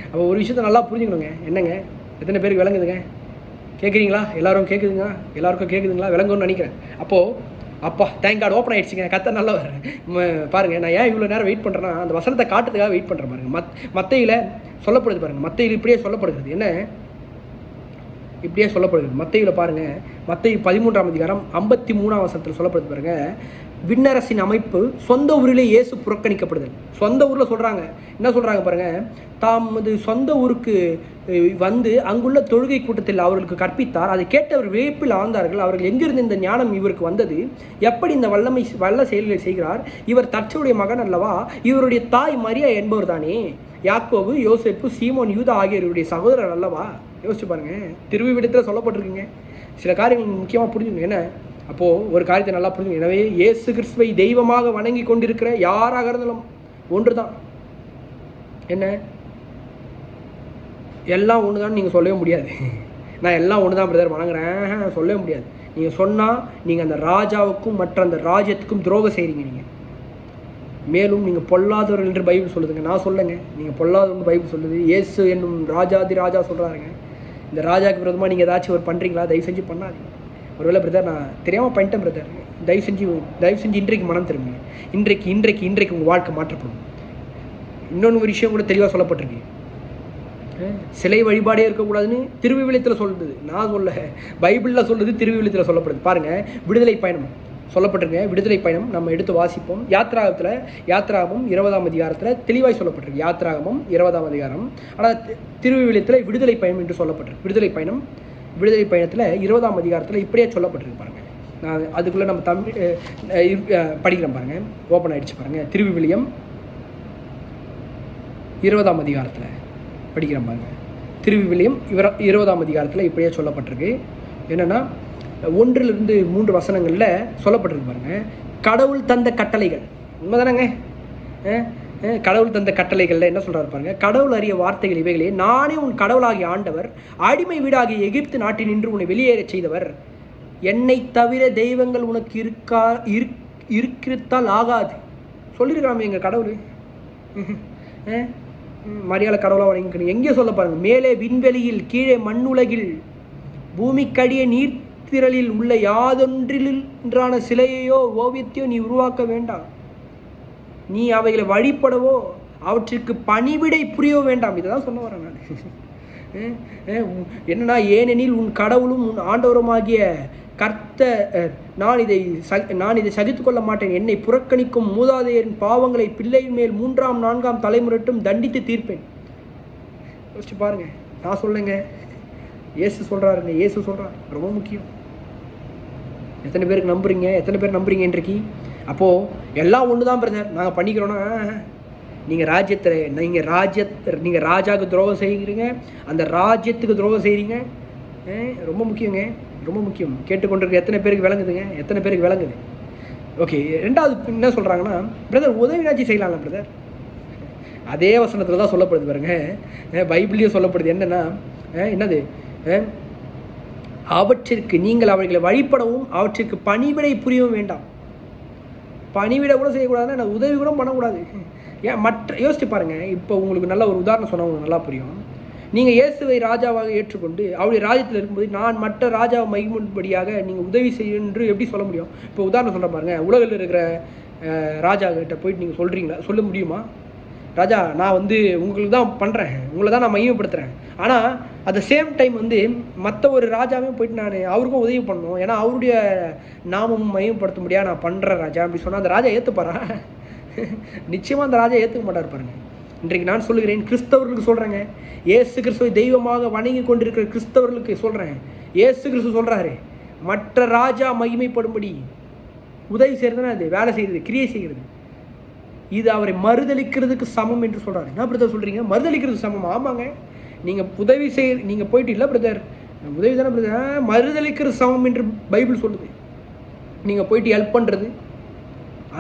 அப்போ ஒரு விஷயத்தை நல்லா புரிஞ்சுக்கணுங்க. என்னங்க, எத்தனை பேருக்கு விளங்குதுங்க? கேட்குறீங்களா? எல்லாரும் கேட்குதுங்க? எல்லாருக்கும் கேட்குதுங்களா? விளங்குன்னு நினைக்கிறேன். அப்பா தேங்க் காட், ஓப்பன் ஆகிடுச்சிங்க. கத்த நல்லா பாருங்கள். நான் ஏன் இவ்வளோ நேரம் வெயிட் பண்ணுறேன்னா, அந்த வசனத்தை காட்டுறதுக்காக வெயிட் பண்ணுறேன் பாருங்கள். மத்தேயுல சொல்லப்படுது பாருங்கள். மத்தேயுல இப்படியே சொல்லப்படுகிறது. என்ன, இப்படியே சொல்லப்படுகிறது. மத்தேயுவில் பாருங்கள், மத்தேயு 13ஆம் அதிகாரம் 53ஆம் வசனத்தில் சொல்லப்படுது பாருங்கள், விண்ணரசின் அமைப்பு சொந்த ஊரிலே இயேசு புறக்கணிக்கப்படுதல். சொந்த ஊரில் சொல்கிறாங்க, என்ன சொல்கிறாங்க பாருங்கள், தாமது சொந்த ஊருக்கு வந்து அங்குள்ள தொழுகை கூட்டத்தில் அவர்களுக்கு கற்பித்தார். அதை கேட்டவர் வியப்பில் ஆழ்ந்தார்கள். அவர்கள் எங்கிருந்து இந்த ஞானம் இவருக்கு வந்தது, எப்படி இந்த வல்ல செயல்களை செய்கிறார், இவர் தச்சவுடைய மகன் அல்லவா, இவருடைய தாய் மரியா என்பவர் தானே, யாக்கோபு, யோசேப்பு, சீமோன், யூதா ஆகியோருடைய சகோதரர் அல்லவா. யோசிச்சு பாருங்கள், திருவிவிடத்தில் சொல்லப்பட்டிருக்குங்க. சில காரியங்கள் முக்கியமாக புரிஞ்சுக்கணும். என்ன அப்போது ஒரு காரியத்தை நல்லா புரிஞ்சுக்கணும். எனவே இயேசு கிறிஸ்துவை தெய்வமாக வணங்கி கொண்டிருக்கிற யாராக இருந்தாலும் ஒன்று தான். என்ன எல்லாம் ஒன்று தான் நீங்கள் சொல்லவே முடியாது. நான் எல்லாம் ஒன்று தான் பிரதர் வணங்குறேன் சொல்லவே முடியாது. நீங்கள் சொன்னால் நீங்கள் அந்த ராஜாவுக்கும் மற்ற அந்த ராஜ்யத்துக்கும் துரோகம் செய்கிறீங்க. நீங்கள் மேலும் நீங்கள் பொல்லாதவர்கள் என்று பைபிள் சொல்லுதுங்க. நான் சொல்லுங்க, நீங்கள் பொல்லாதவர்கள் பைபிள் சொல்லுது. இயேசு என்னும் ராஜாதி ராஜா சொல்கிறாருங்க. இந்த ராஜாவுக்கு விரோதமாக நீங்கள் ஏதாச்சும் ஒரு பண்ணுறீங்களா? தயவு செஞ்சு பண்ணாதீங்க. ஒருவேளை பிரதர் நான் தெரியாமல் பண்ணிட்டேன் பிரதர், தயவு செஞ்சு இன்றைக்கு மனம் திரும்புங்க. இன்றைக்கு உங்கள் வாழ்க்கை மாற்றப்படும். இன்னொன்று ஒரு விஷயம் கூட தெளிவாக சொல்லப்பட்டிருக்கு. சிலை வழிபாடே இருக்கக்கூடாதுன்னு திருவிவிலியத்தில் சொல்லுது. நான் சொல்ல, பைபிளில் சொல்லுது, திருவிவிலியத்தில் சொல்லப்படுது. பாருங்கள், விடுதலை பயணம் சொல்லப்பட்டிருங்க. விடுதலை பயணம் நம்ம எடுத்து வாசிப்போம். யாத்ராகமம் 20ஆம் அதிகாரத்தில் தெளிவாய் சொல்லப்பட்டிருக்கு. யாத்ராகமம் 20ஆம் அதிகாரம். ஆனால் திருவிவிலியத்தில் விடுதலை பயணம் என்று சொல்லப்பட்டிருக்கு. விடுதலை பயணத்தில் 20ஆம் அதிகாரத்தில் இப்படியே சொல்லப்பட்டிருக்கு பாருங்கள். நான் அதுக்குள்ளே நம்ம தமிழ் படிக்கிறேன் பாருங்கள். ஓப்பன் ஆகிடுச்சு பாருங்கள். திருவிவிலியம் 20ஆம் அதிகாரத்தில் படிக்கிறேன் பாருங்கள். திருவிவிலியம் 20ஆம் அதிகாரத்தில் இப்படியே சொல்லப்பட்டிருக்கு. என்னென்னா 1-3 வசனங்களில் சொல்லப்பட்டிருக்கு பாருங்கள். கடவுள் தந்த கட்டளைகள் உண்மைதானங்க. கடவுள் தந்த கட்டளைகளில் என்ன சொல்கிறார் பாருங்க, கடவுள் அறிய வார்த்தைகள் இவைகளே, நானே உன் கடவுளாகிய ஆண்டவர், அடிமை வீடாகிய எகிப்து நாட்டில் நின்று உன்னை வெளியேறச் செய்தவர், என்னை தவிர தெய்வங்கள் உனக்கு இருக்கிறதால் ஆகாது சொல்லியிருக்காமே எங்கள் கடவுள். மரியாதை கடவுளாக வணங்கிக்கணும். எங்கே சொல்ல பாருங்கள், மேலே விண்வெளியில், கீழே மண்ணுலகில், பூமிக்கடிய நீர்த்திரளில் உள்ள யாதொன்றிலான சிலையையோ ஓவியத்தையோ நீ உருவாக்க வேண்டாம். நீ அவைகளை வழிபடவோ அவற்றிற்கு பணிவிடை புரியவோ வேண்டாம். இதை தான் சொல்ல வரேன் நான். என்னன்னா, ஏனெனில் உன் கடவுளும் உன் ஆண்டவருமாகிய கர்த்தர் நான் இதை சகித்து கொள்ள மாட்டேன். என்னை புறக்கணிக்கும் மூதாதையரின் பாவங்களை பிள்ளையின் மேல் 3ஆம் 4ஆம் தலைமுறைட்டும் தண்டித்து தீர்ப்பேன். யோசிச்சு பாருங்க. நான் சொல்லுங்க, இயேசு சொல்கிறாருங்க. இயேசு சொல்கிறார், ரொம்ப முக்கியம். எத்தனை பேருக்கு நம்புறீங்க? எத்தனை பேர் நம்புறீங்க இன்றைக்கு? அப்போது எல்லாம் ஒன்று தான் பிரதர், நாங்கள் பண்ணிக்கிறோன்னா, நீங்கள் ராஜாவுக்கு துரோகம் செய்கிறீங்க, அந்த ராஜ்யத்துக்கு துரோகம் செய்கிறீங்க. ரொம்ப முக்கியங்க, ரொம்ப முக்கியம். கேட்டுக்கொண்டிருக்க எத்தனை பேருக்கு விளங்குதுங்க? எத்தனை பேருக்கு விளங்குது? ஓகே, ரெண்டாவது என்ன சொல்கிறாங்கன்னா, பிரதர் உதவினாச்சு செய்யலாம்ல பிரதர். அதே வசனத்தில் தான் சொல்லப்படுது பாருங்க, பைபிள்லேயும் சொல்லப்படுது. என்னென்னா, என்னது, அவற்றிற்கு நீங்கள் அவர்களை வழிபடவும் அவற்றிற்கு பணிவிடை புரியவும் வேண்டாம். பணிவிட கூட செய்யக்கூடாதுன்னா உதவி கூட பண்ணக்கூடாது. ஏன் யோசிச்சு பாருங்கள். இப்போ உங்களுக்கு நல்ல ஒரு உதாரணம் சொன்னால் உங்களுக்கு நல்லா புரியும். நீங்கள் இயேசுவை ராஜாவாக ஏற்றுக்கொண்டு அவருடைய ராஜ்யத்தில் இருக்கும்போது நான் மற்ற ராஜாவை மகிமுன்படியாக நீங்கள் உதவி செய்யன்று எப்படி சொல்ல முடியும்? இப்போ உதாரணம் சொல்ல பாருங்கள், உலகில் இருக்கிற ராஜா கிட்ட போயிட்டு நீங்கள் சொல்கிறீங்களா? சொல்ல முடியுமா? ராஜா, நான் உங்களுக்கு தான் பண்ணுறேன், உங்களை தான் நான் மையப்படுத்துகிறேன், ஆனால் அட் த சேம் டைம் மற்ற ஒரு ராஜாவையும் போயிட்டு நான் அவருக்கும் உதவி பண்ணணும், ஏன்னா அவருடைய நாமும் மையப்படுத்த முடியாது, நான் பண்ணுறேன் ராஜா அப்படி சொன்னால் அந்த ராஜா ஏற்றுப்பாரா? நிச்சயமாக அந்த ராஜா ஏற்றுக்க மாட்டார் பாருங்க. இன்றைக்கு நான் சொல்லுகிறேன், கிறிஸ்தவர்களுக்கு சொல்கிறேங்க, இயேசு கிறிஸ்துவை தெய்வமாக வணங்கி கொண்டிருக்கிற கிறிஸ்தவர்களுக்கு சொல்கிறேன், இயேசு கிறிஸ்து சொல்கிறாரு, மற்ற ராஜா மகிமைப்படும்படி உதவி செய்கிறதுனா அது வேலை செய்கிறது, கிரியை செய்கிறது, இது அவரை மறுதளிக்கிறதுக்கு சமம் என்று சொல்கிறாரு. என்ன பிரதர் சொல்கிறீங்க? மறுதளிக்கிறதுக்கு சமம்? ஆமாங்க. நீங்கள் உதவி நீங்கள் போயிட்டு இல்லை பிரதர், உதவி தானே பிரதர், மறுதளிக்கிறது சமம் என்று பைபிள் சொல்லுது. நீங்கள் போயிட்டு ஹெல்ப் பண்ணுறது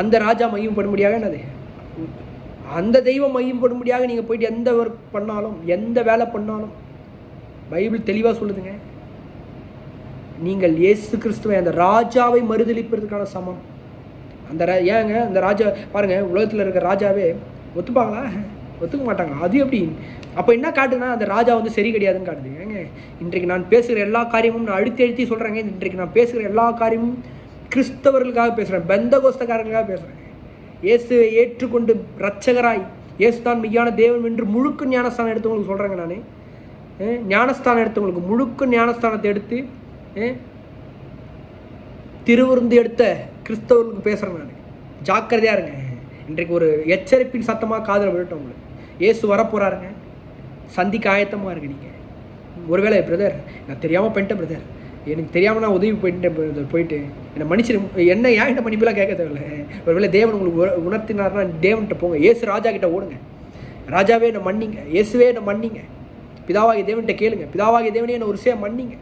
அந்த ராஜா மையப்படும்படியாக என்னது, அந்த தெய்வம் மையப்படும்படியாக நீங்கள் போயிட்டு எந்த ஒர்க் பண்ணாலும், எந்த வேலை பண்ணாலும் பைபிள் தெளிவாக சொல்லுதுங்க, நீங்கள் இயேசு கிறிஸ்துவை அந்த ராஜாவை மறுதளிப்பதற்கான சமம். ஏங்க அந்த ராஜா பாருங்கள், உலகத்தில் இருக்கிற ராஜாவே ஒத்துப்பாங்களா? ஒத்துக்க மாட்டாங்க. அது எப்படி? அப்போ என்ன காட்டுனா அந்த ராஜா சரி கிடையாதுன்னு காட்டுது. ஏங்க இன்றைக்கு நான் பேசுகிற எல்லா காரியமும் நான் அழுத்தி சொல்கிறேங்க. இன்றைக்கு நான் பேசுகிற எல்லா காரியமும் கிறிஸ்தவர்களுக்காக பேசுகிறேன், பெந்தகோஸ்தக்காரர்களுக்காக பேசுகிறேன். இயேசுவை ஏற்றுக்கொண்டு இரட்சகராய் இயேசு தான் மெய்யான தேவன் என்று முழுக்க ஞானஸ்தானம் எடுத்தவங்களுக்கு சொல்கிறேங்க. நான் ஞானஸ்தானம் எடுத்தவங்களுக்கு முழுக்க ஞானஸ்தானத்தை எடுத்து திருவிருந்து எடுத்த கிறிஸ்தவர்களுக்கு பேசுகிறேன் நான். ஜாக்கிரதையாக இருங்க. இன்றைக்கு ஒரு எச்சரிப்பின் சத்தமாக காதில் விழட்டும் உங்களுக்கு. இயேசு வரப்போகிறாருங்க. சந்திக்க ஆயத்தமாக இருக்கு. நீங்கள் ஒருவேளை பிரதர் நான் தெரியாமல் பண்ணிட்டேன் பிரதர், எனக்கு தெரியாமல் நான் உதவி போயிட்டேன் போயிட்டு என்னை மன்னிச்சிரு, என்ன ஏன் என்ன மன்னிப்பெல்லாம் கேட்க தேவையில்லை. ஒருவேளை தேவன் உங்களுக்கு உணர்த்தினார்னா தேவன்கிட்ட போங்க. இயேசு ராஜா கிட்ட ஓடுங்க. ராஜாவே என்னை மன்னிங்க, இயேசுவே என்னை மன்னிங்க, பிதாவாகிய தேவன்கிட்ட கேளுங்க. பிதாவாகிய தேவனே என்னை ஒரு விஷயம் மன்னிங்க,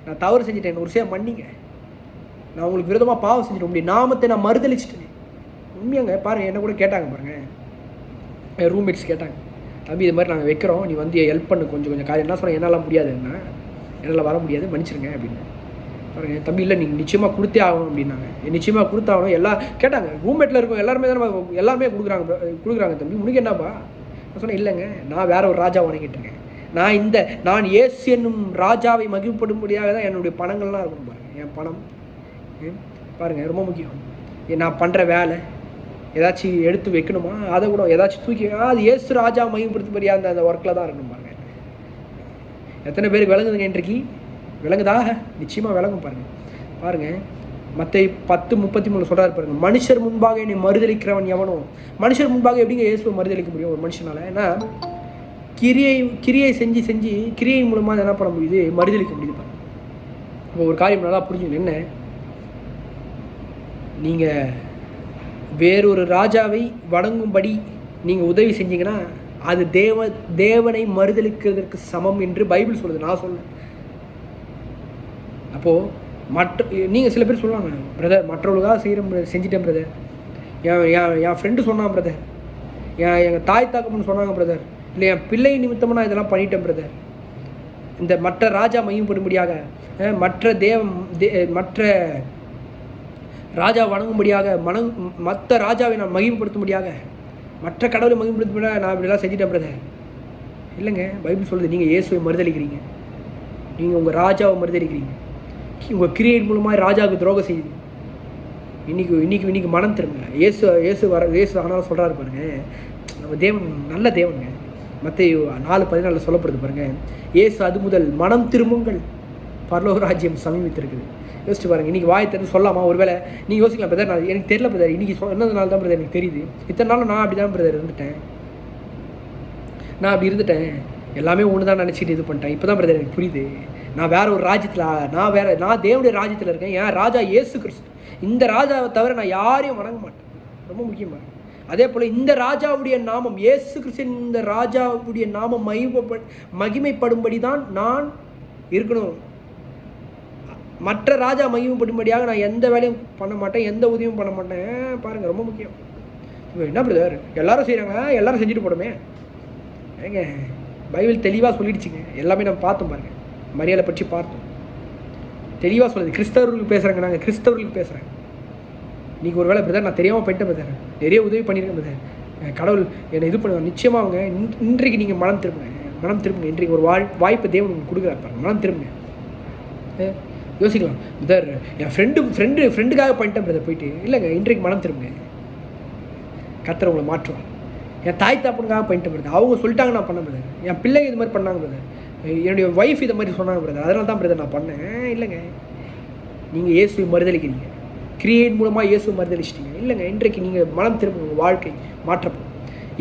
நான் தவறு செஞ்சுட்டேன், என்ன ஒரு விஷயம் மன்னிங்க, நான் உங்களுக்கு விரோதமாக பாவம் செஞ்சுட்டேன், உங்களுடைய நாமத்தை நான் மறுதளிச்சிட்டேன். உண்மையாங்க பாருங்கள், என்ன கூட கேட்டாங்க பாருங்கள், என் ரூம்மேட்ஸ் கேட்டாங்க, தம்பி இது மாதிரி நாங்கள் வைக்கிறோம், நீ வந்து ஹெல்ப் பண்ணு கொஞ்சம் காரியம். என்ன சொன்னேன், என்னால் முடியாதுன்னா, என்னால் வர முடியாது, மன்னிச்சிருங்க அப்படின்னு. பாருங்கள் தம்பி, இல்லை நீங்கள் நிச்சயமாக கொடுத்தே ஆகணும் அப்படின்னாங்க. நிச்சயமாக கொடுத்தாகணும். எல்லாம் கேட்டாங்க, ரூம்மேட்டில் இருக்கும் எல்லாருமே தானே, எல்லாருமே கொடுக்குறாங்க தம்பி, உனக்கு என்னப்பா? நான் சொன்னேன், இல்லைங்க நான் வேற ஒரு ராஜா வணங்கிட்டு இருக்கேன், நான் இயேசு என்னும் ராஜாவை மகிழ்ப்படும்படியாக தான் என்னுடைய பணங்கள்லாம் இருக்கணும். பாருங்கள் என் பணம் பாருங்கள் ரொம்ப முக்கியம். நான் பண்ணுற வேலை ஏதாச்சும் எடுத்து வைக்கணுமா, அதை கூட ஏதாச்சும் தூக்கி அது இயேசு ராஜா மகிமைப்படுத்தும்படியாக அந்த ஒர்க்கில் தான் இருக்கணும். பாருங்கள் எத்தனை பேருக்கு விளங்குதுங்க இன்றைக்கு? விளங்குதா? நிச்சயமாக விளங்கும். பாருங்கள் மத்தேயு 10:33 சொல்கிறாரு பாருங்கள், மனுஷர் முன்பாக என்னை மறுதளிக்கிறவன் எவனோ. மனுஷர் முன்பாக எப்படிங்க இயேசுவை மறுதளிக்க முடியும் ஒரு மனுஷனால்? ஏன்னா கிரியை செஞ்சு கிரியை மூலமாக என்ன பண்ண முடியுது, மறுதளிக்க முடியுது. பாருங்கள் இப்போ ஒரு காரியம் நல்லா புரிஞ்சுக்கணும். என்ன, நீங்கள் வேறொரு ராஜாவை வணங்கும்படி நீங்கள் உதவி செஞ்சீங்கன்னா அது தேவனை மறுதளிக்கிறதுக்கு சமம் என்று பைபிள் சொல்லுது, நான் சொல்ல. அப்போது நீங்கள் சில பேர் சொல்லுவாங்க, பிரதர் மற்றவர்களுக்காக செஞ்சிட்டேன் பிரதர், என் ஃப்ரெண்டு சொன்னான் பிரதர், எங்கள் தாய் தாக்கம்னு சொன்னாங்க பிரதர், இல்லை என் பிள்ளை நிமித்தமாக நான் இதெல்லாம் பண்ணிட்டேன் பிரதர். இந்த மற்ற ராஜா மையப்படும்படியாக மற்ற ராஜா வணங்கும்படியாக மற்ற ராஜாவை நான் மகிமைப்படுத்தும்படியாக மற்ற கடவுளை மகிமைப்படுத்தும்படியாக நான் இப்படிலாம் செஞ்சுட்டேன் பிரதர். இல்லைங்க, பைபிள் சொல்லுது நீங்கள் இயேசுவை மறுதளிக்கிறீங்க, நீங்கள் உங்கள் ராஜாவை மறுதளிக்கிறீங்க, உங்கள் கிரியேட் மூலமாக ராஜாவுக்கு துரோகம் செய்யுது. இன்னைக்கு மனம் திரும்ப இயேசு ஆனாலும் சொல்கிறாரு பாருங்க, நம்ம தேவன் நல்ல தேவனுங்க. மத்தேயு 4:14 சொல்லப்படுது பாருங்கள், இயேசு அது முதல் மனம் திரும்புங்கள் பரலோக ராஜ்யம் சமீபித்திருக்குது. யோசிச்சு பாருங்கள், இன்றைக்கி வாயை திறந்து சொல்லாமா? ஒருவேளை நீங்கள் யோசிக்கலாம், பிரதர் நான் எனக்கு தெரியல பிரதர், இன்றைக்கி சொன்னதுனால தான் பிரதர் எனக்கு தெரியுது, இத்தனை நாளும் நான் அப்படி தான் பிரதர் இருந்துட்டேன், நான் அப்படி இருந்துட்டேன், எல்லாமே ஒன்று தான் நினச்சிட்டு இது பண்ணிட்டேன், இப்போ தான் பிரதர் எனக்கு புரியுது, நான் வேற ஒரு ராஜ்யத்தில், நான் தேவனுடைய ராஜ்யத்தில் இருக்கேன், என் ராஜா இயேசு கிறிஸ்து, இந்த ராஜாவை தவிர நான் யாரையும் வணங்க மாட்டேன். ரொம்ப முக்கியமாக அதே போல் இந்த ராஜாவுடைய நாமம் இயேசு கிறிஸ்து, இந்த ராஜாவுடைய நாமம் மகிமைப்படும்படி தான் நான் இருக்கணும். மற்ற ராஜா மகிமைப்படும்படியாக நான் எந்த வேலையும் பண்ண மாட்டேன், எந்த உதவியும் பண்ண மாட்டேன். பாருங்கள் ரொம்ப முக்கியம். என்ன பிரதர் எல்லாரும் செய்கிறாங்க, எல்லாரும் செஞ்சுட்டு போடுமே. ஏங்க பைபிள் தெளிவாக சொல்லிடுச்சுங்க, எல்லாமே நம்ம பார்த்தோம். பாருங்கள் மரியாதை பற்றி பார்த்தோம், தெளிவாக சொல்லுது. கிறிஸ்தவர்களுக்கு பேசுகிறாங்க, நாங்கள் கிறிஸ்தவர்களுக்கு பேசுகிறேன். இன்றைக்கி ஒரு வேளை பிரதர் நான் தெரியாமல் போயிட்டேன் பிரதர், நிறைய உதவி பண்ணியிருக்கேன் பிரதர், கடவுள் என்னை இது பண்ணுவாங்க. நிச்சயமாக அவங்க இன்றைக்கு நீங்கள் மனம் திரும்புங்க. இன்றைக்கு ஒரு வாய்ப்பு தேவன் உங்களுக்கு கொடுக்குறாரு பாருங்க, மனம் திரும்புங்க. யோசிக்கலாம், பிரதர் என் ஃப்ரெண்டுக்காக பண்ணிட்டேன் பிரதர் போயிட்டு. இல்லைங்க, இன்றைக்கு மனம் திரும்புங்க, கர்த்தர் உங்களை மாற்றுவாங்க. என் தாய் தாப்பனுக்காக பண்ணிட்டேன் பிரதர், அவங்க சொல்லிட்டாங்க நான் பண்ணேன் பிரதர், என் பிள்ளைங்க இது மாதிரி பண்ணாங்க பிரதர், என்னுடைய ஒய்ஃப் இதை மாதிரி சொன்னாங்க பிரதர், அதனால தான் பிரதர் நான் பண்ணேன். இல்லைங்க, நீங்கள் இயேசுவை மறுதளிக்கிறீங்க, கிரியேட் மூலமாக இயேசுவை மறுதளிச்சிட்டீங்க. இல்லைங்க, இன்றைக்கு நீங்கள் மனம் திரும்ப, உங்கள் வாழ்க்கை மாற்றப்படும்.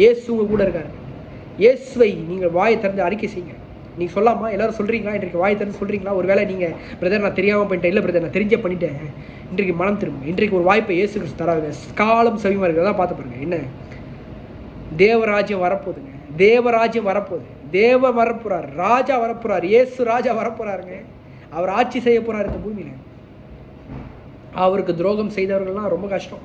இயேசு உங்கள் கூட இருக்காரு. இயேசுவை நீங்கள் வாயை திறந்து அறிக்கை செய்யுங்க. நீங்கள் சொல்லாமா? எல்லோரும் சொல்கிறீங்களா? இன்றைக்கு வாயை திறந்து சொல்கிறீங்களா? ஒரு வேளை நீங்கள் பிரதர் நான் தெரியாமல் பண்ணிட்டேன், இல்லை பிரதர் நான் தெரிஞ்சே பண்ணிட்டேன், இன்றைக்கு மனம் திரும்ப. இன்றைக்கு ஒரு வாய்ப்பை இயேசு கிறிஸ்து தராங்க. காலம் சமீபமாக இருக்கிறதா பார்த்து பாருங்க. என்ன, தேவராஜ்யம் வரப்போகுதுங்க, தேவராஜ்யம் வரப்போகுது, தேவ வரப்போகிறார், ராஜா வரப்போகிறார், இயேசு ராஜா வரப்போகிறாருங்க. அவர் ஆட்சி செய்ய போகிறார் இந்த பூமியில். அவருக்கு துரோகம் செய்தவர்கள்லாம் ரொம்ப கஷ்டம்,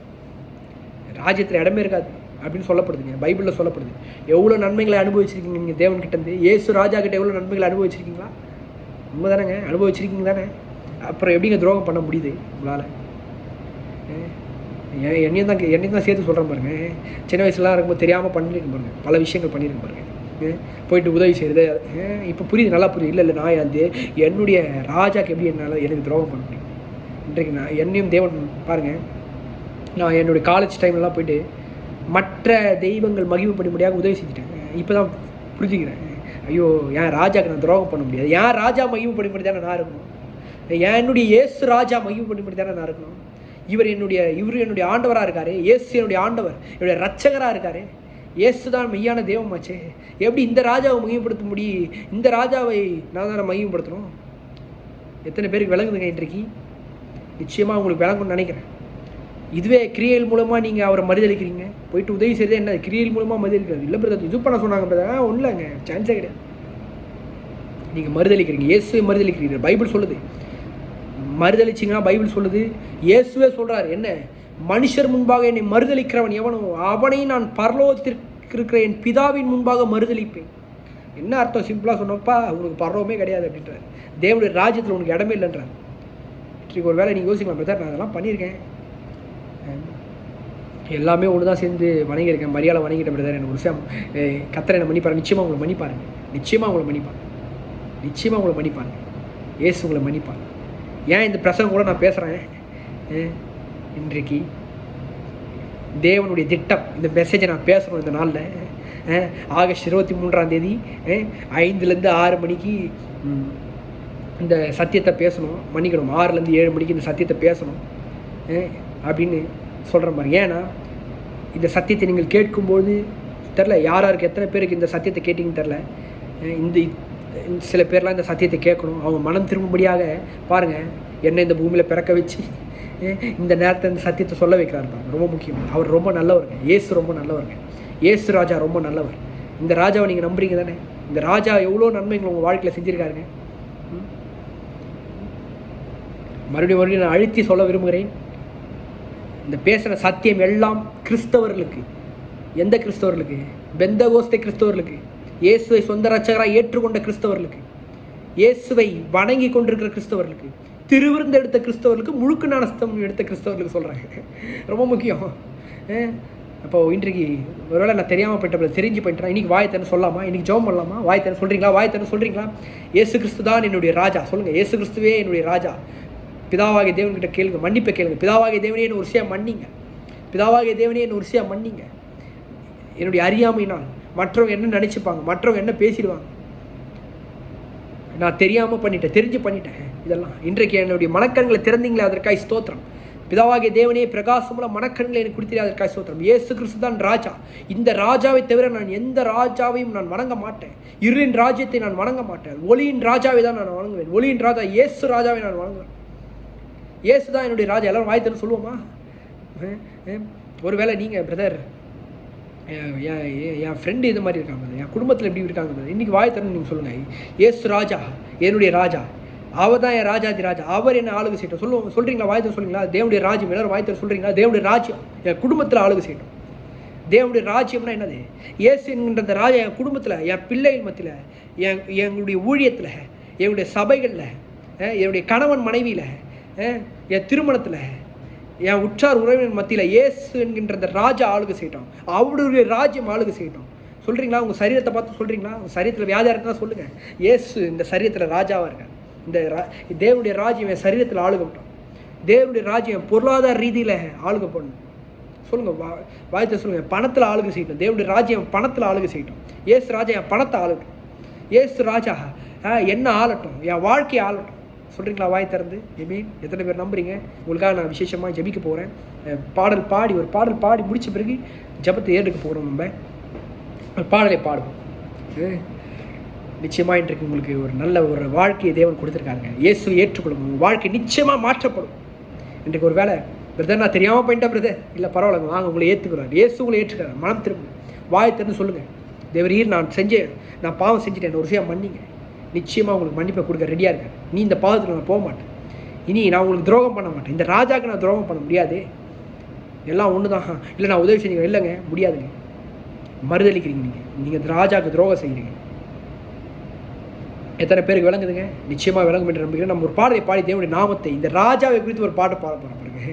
ராஜ்யத்தில் இடமே இருக்காது அப்படின்னு சொல்லப்படுதுங்க, பைபிளில் சொல்லப்படுது. எவ்வளோ நன்மைகளை அனுபவிச்சிருக்கீங்க நீங்கள் தேவன்கிட்டேருந்து, இயேசு ராஜா கிட்ட எவ்வளோ நன்மைகளை அனுபவிச்சிருக்கீங்களா? உண்மை தானேங்க, அனுபவிச்சிருக்கீங்க தானே. அப்புறம் எப்படிங்க துரோகம் பண்ண முடியுது உங்களால்? என்னையும் தான் சேர்த்து சொல்கிறேன் பாருங்க. சின்ன வயசுலாம் இருக்கும்போது தெரியாமல் பண்ணியிருக்கேன் பாருங்க, பல விஷயங்கள் பண்ணியிருக்கேன் பாருங்க. போயிட்டு உதவி செய்கிறது இப்போ புரியுது, நல்லா புரியுது. இல்லை நான் என்னுடைய ராஜாக்கு எப்படி என்னால் எனக்கு துரோகம் பண்ண முடியும்? இன்றைக்கு நான் என்னையும் தேவன் பாருங்கள், நான் என்னுடைய காலேஜ் டைம்லலாம் போயிட்டு மற்ற தெய்வங்கள் மகிமைப்படும்படியாக உதவி செஞ்சுட்டேன். இப்போ தான் புரிஞ்சுக்கிறேன், ஐயோ என் ராஜாக்கு நான் துரோகம் பண்ண முடியாது, என் ராஜா மகிமைப்படும்படி தானே நான் இருக்கணும், என்னுடைய இயேசு ராஜா மகிமைப்படும்படி தானே நான் இருக்கணும், இவர் என்னுடைய ஆண்டவராக இருக்காரு, இயேசு என்னுடைய ஆண்டவர், என்னுடைய ரட்சகராக இருக்காரு, இயேசு தான் மெய்யான தெய்வமாச்சே, எப்படி இந்த ராஜாவை மகிமைப்படுத்த முடியும், இந்த ராஜாவை நான் தானே மகிமைப்படுத்தணும். எத்தனை பேருக்கு விளங்குதுங்க இன்றைக்கு? நிச்சயமாக உங்களுக்கு விளங்குன்னு நினைக்கிறேன். இதுவே கிரியைகள் மூலமாக நீங்கள் அவரை மறுதளிக்கிறீங்க, போயிட்டு உதவி செய்யறது என்ன கிரியைகள் மூலமாக மறுதளிக்கிறது இல்லை பிரதர், இது பண்ண சொன்னாங்க பிரதர், ஒன்றும் இல்லைங்க, சான்ஸே கிடையாது. நீங்கள் மறுதளிக்கிறீங்க, இயேசுவை மறுதளிக்கிறீங்க. பைபிள் சொல்லுது மறுதளிச்சிங்கன்னா, பைபிள் சொல்லுது, இயேசுவே சொல்கிறார் என்ன, மனுஷர் முன்பாக என்னை மறுதளிக்கிறவன் எவனோ அவனை நான் பரலோகத்திற்கு இருக்கிற என் பிதாவின் முன்பாக மறுதளிப்பேன். என்ன அர்த்தம்? சிம்பிளாக சொன்னப்பா உனக்கு பரலோகமே கிடையாது அப்படின்றார். தேவனுடைய ராஜ்யத்தில் உனக்கு இடமே இல்லைன்றார். இன்றைக்கு ஒரு வேளை நீங்கள் யோசிக்கலாம் பிரதர், நான் அதெல்லாம் பண்ணியிருக்கேன், எல்லாமே ஒன்று தான் சேர்ந்து வணங்கியிருக்கேன், மரியாதை வணங்கிட்டேன் பிரதர், எனக்கு ஒரு விஷயம் கர்த்தர் என்னை மன்னிப்பார். நிச்சயமாக உங்களை மன்னிப்பாருங்க, நிச்சயமாக உங்களை மன்னிப்பார், நிச்சயமாக உங்களை மன்னிப்பாருங்க, இயேசு உங்களை மன்னிப்பார். ஏன் இந்த பிரசங்கம் கூட நான் பேசுகிறேன், இன்றைக்கு தேவனுடைய திட்டம், இந்த மெசேஜை நான் பேசுகிறோம் இந்த நாளில், ஆகஸ்ட் 23 5லேருந்து 6 மணிக்கு இந்த சத்தியத்தை பேசணும், மன்னிக்கணும் 6லேருந்து 7 மணிக்கு இந்த சத்தியத்தை பேசணும் அப்படின்னு சொல்கிற மாதிரி. ஏன்னா இந்த சத்தியத்தை நீங்கள் கேட்கும்போது தெரில யாருக்கு எத்தனை பேருக்கு இந்த சத்தியத்தை கேட்டிங்கன்னு தெரில, இந்த சில பேர்லாம் இந்த சத்தியத்தை கேட்கணும், அவங்க மனம் திரும்பும்படியாக பாருங்கள் என்ன இந்த பூமியில் பிறக்க வச்சு இந்த நேரத்தை இந்த சத்தியத்தை சொல்ல வைக்கிறாரு பாருங்க. ரொம்ப முக்கியம். அவர் ரொம்ப நல்லவருங்க, இயேசு ரொம்ப நல்லவருங்க, இயேசு ராஜா ரொம்ப நல்லவர். இந்த ராஜாவை நீங்கள் நம்புறீங்க தானே? இந்த ராஜா எவ்வளோ நன்மைகள் உங்கள் வாழ்க்கையில் செஞ்சுருக்காருங்க. மறுபடியும் நான் அழுத்தி சொல்ல விரும்புகிறேன், இந்த பேசுகிற சத்தியம் எல்லாம் கிறிஸ்தவர்களுக்கு. எந்த கிறிஸ்தவர்களுக்கு? பெந்தகோஸ்தே கிறிஸ்தவர்களுக்கு, இயேசுவை சொந்த ரட்சகராக ஏற்றுக்கொண்ட கிறிஸ்தவர்களுக்கு, இயேசுவை வணங்கி கொண்டிருக்கிற கிறிஸ்தவர்களுக்கு, திருவிருந்து எடுத்த கிறிஸ்தவர்களுக்கு, முழுக்க ஞானஸ்தம் எடுத்த கிறிஸ்தவர்களுக்கு சொல்கிறாங்க. ரொம்ப முக்கியம். அப்போது இன்றைக்கு ஒருவேளை நான் தெரியாமல் போயிட்டேன், தெரிஞ்சு போயிட்டேன், இன்றைக்கி வாய் தரேன்னு சொல்லலாமா? இன்றைக்கி ஜெபம் பண்ணலாமா? வாய் தரேன்னு சொல்கிறீங்களா? வாய் தரேன்னு சொல்கிறீங்களா? இயேசு கிறிஸ்து தான் என்னுடைய ராஜா சொல்லுங்கள். இயேசு கிறிஸ்துவே என்னுடைய ராஜா. பிதாவாகிய தேவன்கிட்ட கேளுங்க, மன்னிப்பை கேளுங்க. பிதாவாகிய தேவனே என்ன ஒரு விஷயம் மன்னிங்க, பிதாவாகிய தேவனே என்ன ஒரு விஷயம் மன்னிங்க. என்னுடைய அறியாமையினால் மற்றவங்க என்ன நினச்சிப்பாங்க, மற்றவங்க என்ன பேசிடுவாங்க, நான் தெரியாமல் பண்ணிட்டேன், தெரிஞ்சு பண்ணிட்டேன். இதெல்லாம் இன்றைக்கு என்னுடைய மனக்கண்களை திறந்தீங்களே, அதற்காக ஸ்தோத்திரம். பிதாவாகிய தேவனே பிரகாசமுள்ள மனக்கண்களை எனக்கு கொடுத்தீரே, அதற்காக ஸ்தோத்திரம். இயேசு கிறிஸ்து தான் ராஜா. இந்த ராஜாவை தவிர நான் எந்த ராஜாவையும் நான் வணங்க மாட்டேன். இருளின் ராஜ்யத்தை நான் வணங்க மாட்டேன். ஒளியின் ராஜாவை தான் நான் வணங்குவேன். ஒளியின் ராஜா இயேசு ராஜாவை நான் வணங்குவேன். இயேசு தான் என்னுடைய ராஜா. எல்லாரும் வாய்த்தன்னு சொல்லுவோமா? ஒருவேளை நீங்கள் பிரதர் என் ஃப்ரெண்டு இது மாதிரி இருக்காங்க, என் குடும்பத்தில் எப்படி இருக்காங்க, இன்றைக்கி வாய்த்தரன்னு நீங்கள் சொல்லுங்கள். இயேசு ராஜா என்னுடைய ராஜா, அவர் தான் என் ராஜாதி ராஜா, அவர் என்ன ஆளுகை செய்யட்டும் சொல்கிறீங்களா? வாய்த்தர் சொல்கிறீங்களா? தேவனுடைய ராஜ்யம் எல்லாரும் வாய்த்தர் சொல்கிறீங்களா? தேவனுடைய ராஜ்யம் என் குடும்பத்தில் ஆளுகை செய்யட்டும். தேவனுடைய ராஜ்யம்னா என்னது? இயேசு என்கின்ற ராஜா என் குடும்பத்தில், என் பிள்ளைகள் மத்தியில், எங்களுடைய ஊழியத்தில், என்னுடைய சபைகளில், என்னுடைய கணவன் மனைவியில், என் திருமணத்தில், என் உற்றார் உறவினர் மத்தியில் இயேசு என்கின்ற அந்த ராஜா ஆளுகை செய்யட்டும். அவருடைய ராஜ்யம் ஆளுகை செய்யட்டும். சொல்கிறீங்களா? உங்கள் சரீரத்தை பார்த்து சொல்கிறீங்களா? உங்கள் சரீரத்தில் வியாதியாக இருக்குன்னா சொல்லுங்கள், இயேசு இந்த சரீரத்தில் ராஜாவாக இருக்க. இந்த தேவனுடைய ராஜ்யம் என் சரீரத்தில் ஆளுகட்டும். தேவனுடைய ராஜ்யம் பொருளாதார ரீதியில் ஆளுகை பண்ணணும். சொல்லுங்கள், வாய்த்த சொல்லுங்கள். பணத்தில் ஆளுகை செய்யட்டும். தேவனுடைய ராஜ்யம் பணத்தில் ஆளுகை செய்யட்டும். இயேசு ராஜா என் பணத்தை ஆளட்டும். இயேசு ராஜா என்ன ஆளட்டும், என் வாழ்க்கையை ஆளட்டும். சொல்கிறீங்களா? வாய் திறந்து மீன் எத்தனை பேர் நம்புறீங்க? உங்களுக்காக நான் விசேஷமாக ஜெபிக்க போகிறேன். ஒரு பாடல் பாடி முடித்த பிறகு ஜெபத்தை ஏற்றுக்க போகிறோம். நம்ம ஒரு பாடலை பாடுவோம். நிச்சயமாக இன்றைக்கு உங்களுக்கு ஒரு நல்ல ஒரு வாழ்க்கையை தேவன் கொடுத்துருக்காங்க. இயேசுவை ஏற்றுக்கொள்ளும், உங்கள் வாழ்க்கை நிச்சயமாக மாற்றப்படும். இன்றைக்கு ஒரு வேளை பிரதர் நான் தெரியாமல் போயிட்டேன் பிரதர், இல்லை பரவாயில்ல, வாங்க உங்களை ஏற்றுக்கிறார். இயேசு உங்களை ஏற்றுக்கிறார். மனம் திரும்ப வாய் திறந்து சொல்லுங்கள், தேவரீர் நான் பாவம் செஞ்சுட்டேன், ஒரு விஷயம் மன்னிங்க. நிச்சயமாக உங்களுக்கு மன்னிப்பை கொடுக்க ரெடியாக இருக்கேன். நீ இந்த பாவத்தில் நான் போக மாட்டேன், இனி நான் உங்களுக்கு துரோகம் பண்ண மாட்டேன், இந்த ராஜாவுக்கு நான் துரோகம் பண்ண முடியாது, எல்லாம் ஒன்று தான். இல்லை நான் உதவி செஞ்சீங்க, இல்லைங்க முடியாதுங்க, மறுதளிக்கிறீங்க, நீங்கள் இந்த ராஜாவுக்கு துரோகம் செய்கிறீங்க. எத்தனை பேருக்கு விளங்குதுங்க? நிச்சயமாக விளங்கும் என்று நம்புகிறேன். நம்ம ஒரு பாடலை பாடி தேவனுடைய நாமத்தை, இந்த ராஜாவை குறித்து ஒரு பாட்டை பாட போகிறோம் பாருங்க.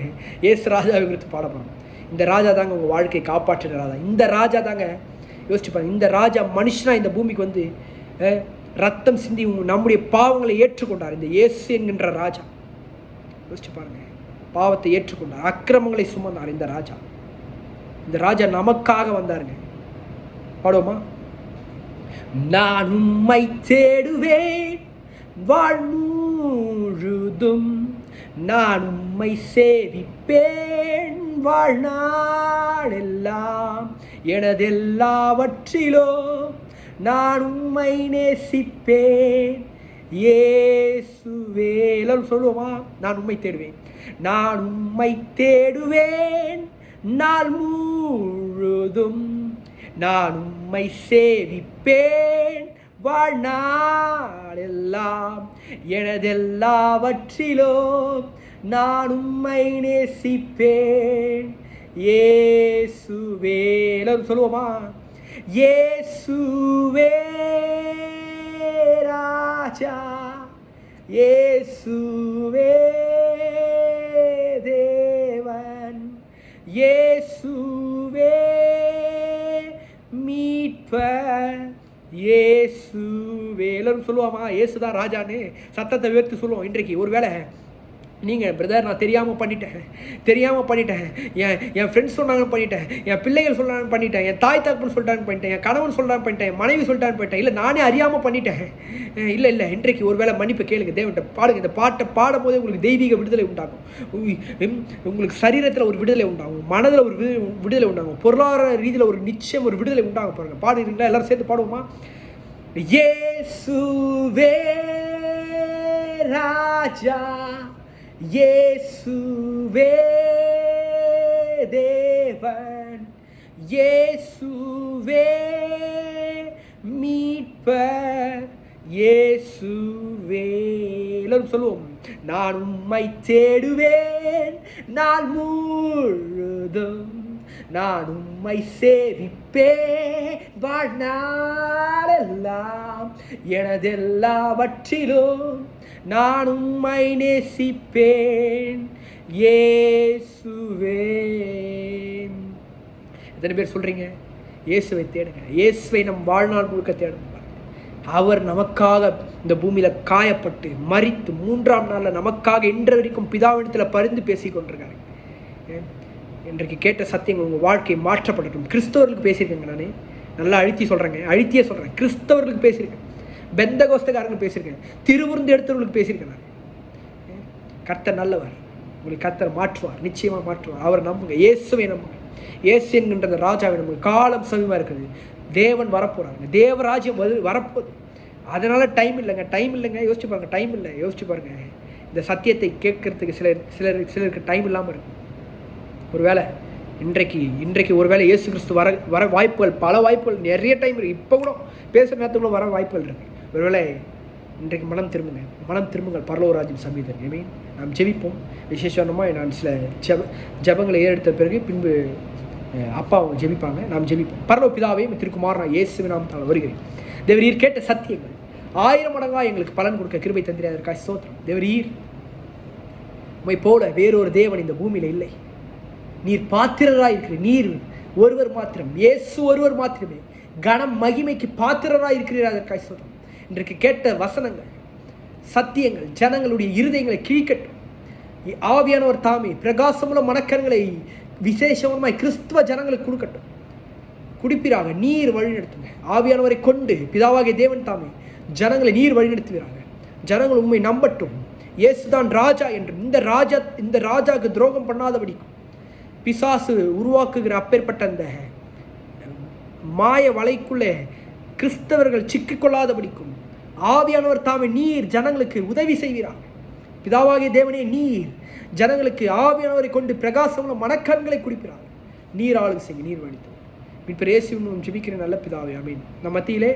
இயேசு ராஜாவை குறித்து பாட போகிறோம். இந்த ராஜா தாங்க உங்கள் வாழ்க்கையை காப்பாற்றுகிற ராஜா. இந்த ராஜா தாங்க, யோசிச்சு பாருங்க, இந்த ராஜா மனுஷனாக இந்த பூமிக்கு வந்து ரத்தம் சிந்தி நம்முடைய பாவங்களை ஏற்றுக்கொண்டார். இந்த இயேசு என்கின்ற ராஜா, யோசிச்சு பாருங்க, பாவத்தை ஏற்றுக்கொண்டார், அக்கிரமங்களை சுமந்தார். இந்த ராஜா நமக்காக வந்தாருங்க. பாடுவோமா? நான் உம்மை தேடுவேன் வாழ்முழுதும், நான் உம்மை சேவிப்பேன் வாழ்நாளெல்லாம். எனதெல்லாவற்றிலோ நான் உம்மை நேசிப்பேன் இயேசுவே. எல்லாரும் சொல்லுவோமா? நான் உம்மை தேடுவேன், நான் உம்மை தேடுவேன் நாள் முழுதும், நான் உம்மை சேவிப்பேன் வாழ்நாளெல்லாம். எனதெல்லாவற்றிலோ நான் உம்மை நேசிப்பேன் இயேசுவே. எல்லாரும் சொல்லுவோமா? இயேசுவே ராஜா, இயேசுவே தேவன், இயேசுவே மீட்பர், இயேசுவே. எல்லாரும் சொல்லுவாமா? இயேசுதான் ராஜான்னு சத்தத்தை உயர்த்தி சொல்லுவோம். இன்றைக்கு ஒருவேளை நீங்கள் பிரதர் நான் தெரியாமல் பண்ணிட்டேன், என் ஃப்ரெண்ட்ஸ் சொன்னாங்கன்னு பண்ணிட்டேன், என் பிள்ளைகள் சொன்னாங்கன்னு பண்ணிட்டேன், என் தாய் தகப்பன் சொல்லிட்டான்னு பண்ணிட்டேன், என் கணவன் சொல்லிட்டான்னு பண்ணிட்டேன், என் மனைவி சொல்லிட்டான்னு பண்ணிட்டேன், இல்லை நானே அறியாமல் பண்ணிட்டேன். இல்லை இன்றைக்கு ஒரு வேளை மன்னிப்பு கேளுங்க, தேவன்கிட்ட பாடுங்க. இந்த பாட்டை பாடும் போதே உங்களுக்கு தெய்வீக விடுதலை உண்டாகும். உங்களுக்கு சரீரத்தில் ஒரு விடுதலை உண்டாகும், மனதில் ஒரு விடுதலை உண்டாகும், பொருளாதார ரீதியில் ஒரு நிச்சயம் ஒரு விடுதலை உண்டாகும். பாருங்க, பாடுறீங்களா? எல்லாரும் சேர்த்து பாடுவோமா? இயேசுவே ராஜா, இயேசுவே தேவன், இயேசுவே மீட்பர், இயேசுவே. எல்லாரும் சொல்லுவோம். நான் உம்மை தேடுவேன் நாள் முழுதும், நான் உம்மை சேவிப்பேன் வாழ்நாளெல்லாம். எனதெல்லாவற்றிலும் நான் உம்மை நேசிப்பேன் இயேசுவே. எத்தனை பேர் சொல்றீங்க இயேசுவை தேடுங்க? இயேசுவை நம் வாழ்நாள் முழுக்க தேடுங்க. அவர் நமக்காக இந்த பூமியில காயப்பட்டு மரித்து 3ஆம் நாளில் நமக்காக இன்று வரைக்கும் பிதாவிடத்தில் பரிந்து பேசி கொண்டிருக்காரு. இன்றைக்கு கேட்ட சத்தியங்கள் உங்கள் வாழ்க்கை மாற்றப்படட்டும். கிறிஸ்தவர்களுக்கு பேசியிருக்கேங்க, நான் நல்லா அழுத்தியே சொல்கிறேன். கிறிஸ்தவர்களுக்கு பேசியிருக்கேன், பெந்தகோஸ்தக்காரங்க பேசியிருக்கேன், திருவிருந்து எடுத்தவர்களுக்கு பேசியிருக்கேன். நான் கர்த்தர் நல்லவர், உங்களுக்கு கர்த்தர் மாற்றுவார், நிச்சயமாக மாற்றுவார். அவர் நம்புங்க, இயேசுவை நம்புங்க. இயேசு என்கின்ற ராஜாவை நம்புங்க. காலம் சமீபமாக இருக்குது, தேவன் வரப்போகிறாங்க, தேவராஜ்யம் வரப்போகுது. அதனால் டைம் இல்லைங்க. யோசிச்சு பாருங்க. இந்த சத்தியத்தை கேட்கறதுக்கு சிலருக்கு டைம் இல்லாமல் இருக்கு. ஒருவேளை இன்றைக்கு ஒருவேளை இயேசு கிறிஸ்து வர வாய்ப்புகள், பல வாய்ப்புகள், நிறைய டைம் இருக்குது. இப்போ கூட பேசுகிற நேரத்துக்குள்ள வர வாய்ப்புகள் இருக்குது. ஒருவேளை இன்றைக்கு மனம் திரும்புங்கள், பரலோக ராஜ்யம் சமீபம். நாம் ஜெபிப்போம். விசேஷமாக நான் சில ஜெபங்களை ஏறெடுத்த பிறகு பின்பு அப்பா அவங்க ஜெபிப்பாங்க, நாம் ஜெபிப்போம். பரலோக பிதாவே, திருக்குமாரன் இயேசுவின் நாமத்தால் வருகிறேன். தேவரீர் கேட்ட சத்தியங்கள் 1000 மடங்காக எங்களுக்கு பலன் கொடுக்க கிருபை தந்திராக அதற்காக ஸ்தோத்திரம். தேவரீர் உம்மை போல வேறொரு தேவன் இந்த பூமியில் இல்லை. நீர் பாத்திரராக இருக்கிறீர். நீர் ஒருவர் மாத்திரம், இயேசு ஒருவர் மாத்திரமே கனம் மகிமைக்கு பாத்திரராக இருக்கிறீர். அதற்காக ஸ்தோத்திரம். இன்றைக்கு கேட்ட வசனங்கள், சத்தியங்கள் ஜனங்களுடைய இருதயங்களை கிழிக்கட்டும். ஆவியானவர் தாமே பிரகாசமுள்ள மனக்கரங்களை விசேஷமாய் கிறிஸ்துவ ஜனங்களுக்கு கொடுக்கட்டும். குடிப்பீராக, நீர் வழிநடத்துங்க. ஆவியானவரை கொண்டு பிதாவாகிய தேவன் தாமே ஜனங்களை நீர் வழிநடத்துவீராக. ஜனங்கள் உண்மை நம்பட்டும், இயேசுதான் ராஜா என்று. இந்த ராஜாவுக்கு துரோகம் பண்ணாதபடிக்கும் பிசாசு உருவாக்குகிற அப்பேற்பட்ட அந்த மாய வலைக்குள்ளே கிறிஸ்தவர்கள் சிக்கிக்கொள்ளாதபடிக்கும் ஆவியானவர் தாமே நீர் ஜனங்களுக்கு உதவி செய்வீராக. பிதாவாகிய தேவனே, நீர் ஜனங்களுக்கு ஆவியானவரை கொண்டு பிரகாசமுள்ள மனக்கண்களை குடிப்பீராக. நீர் ஆளுகை செய்ய, நீர் வழித்து மீட்பர் இயேசுவின் மூலம் ஜெபிக்கிற நல்ல பிதாவே, ஆமென். நம் மத்தியிலே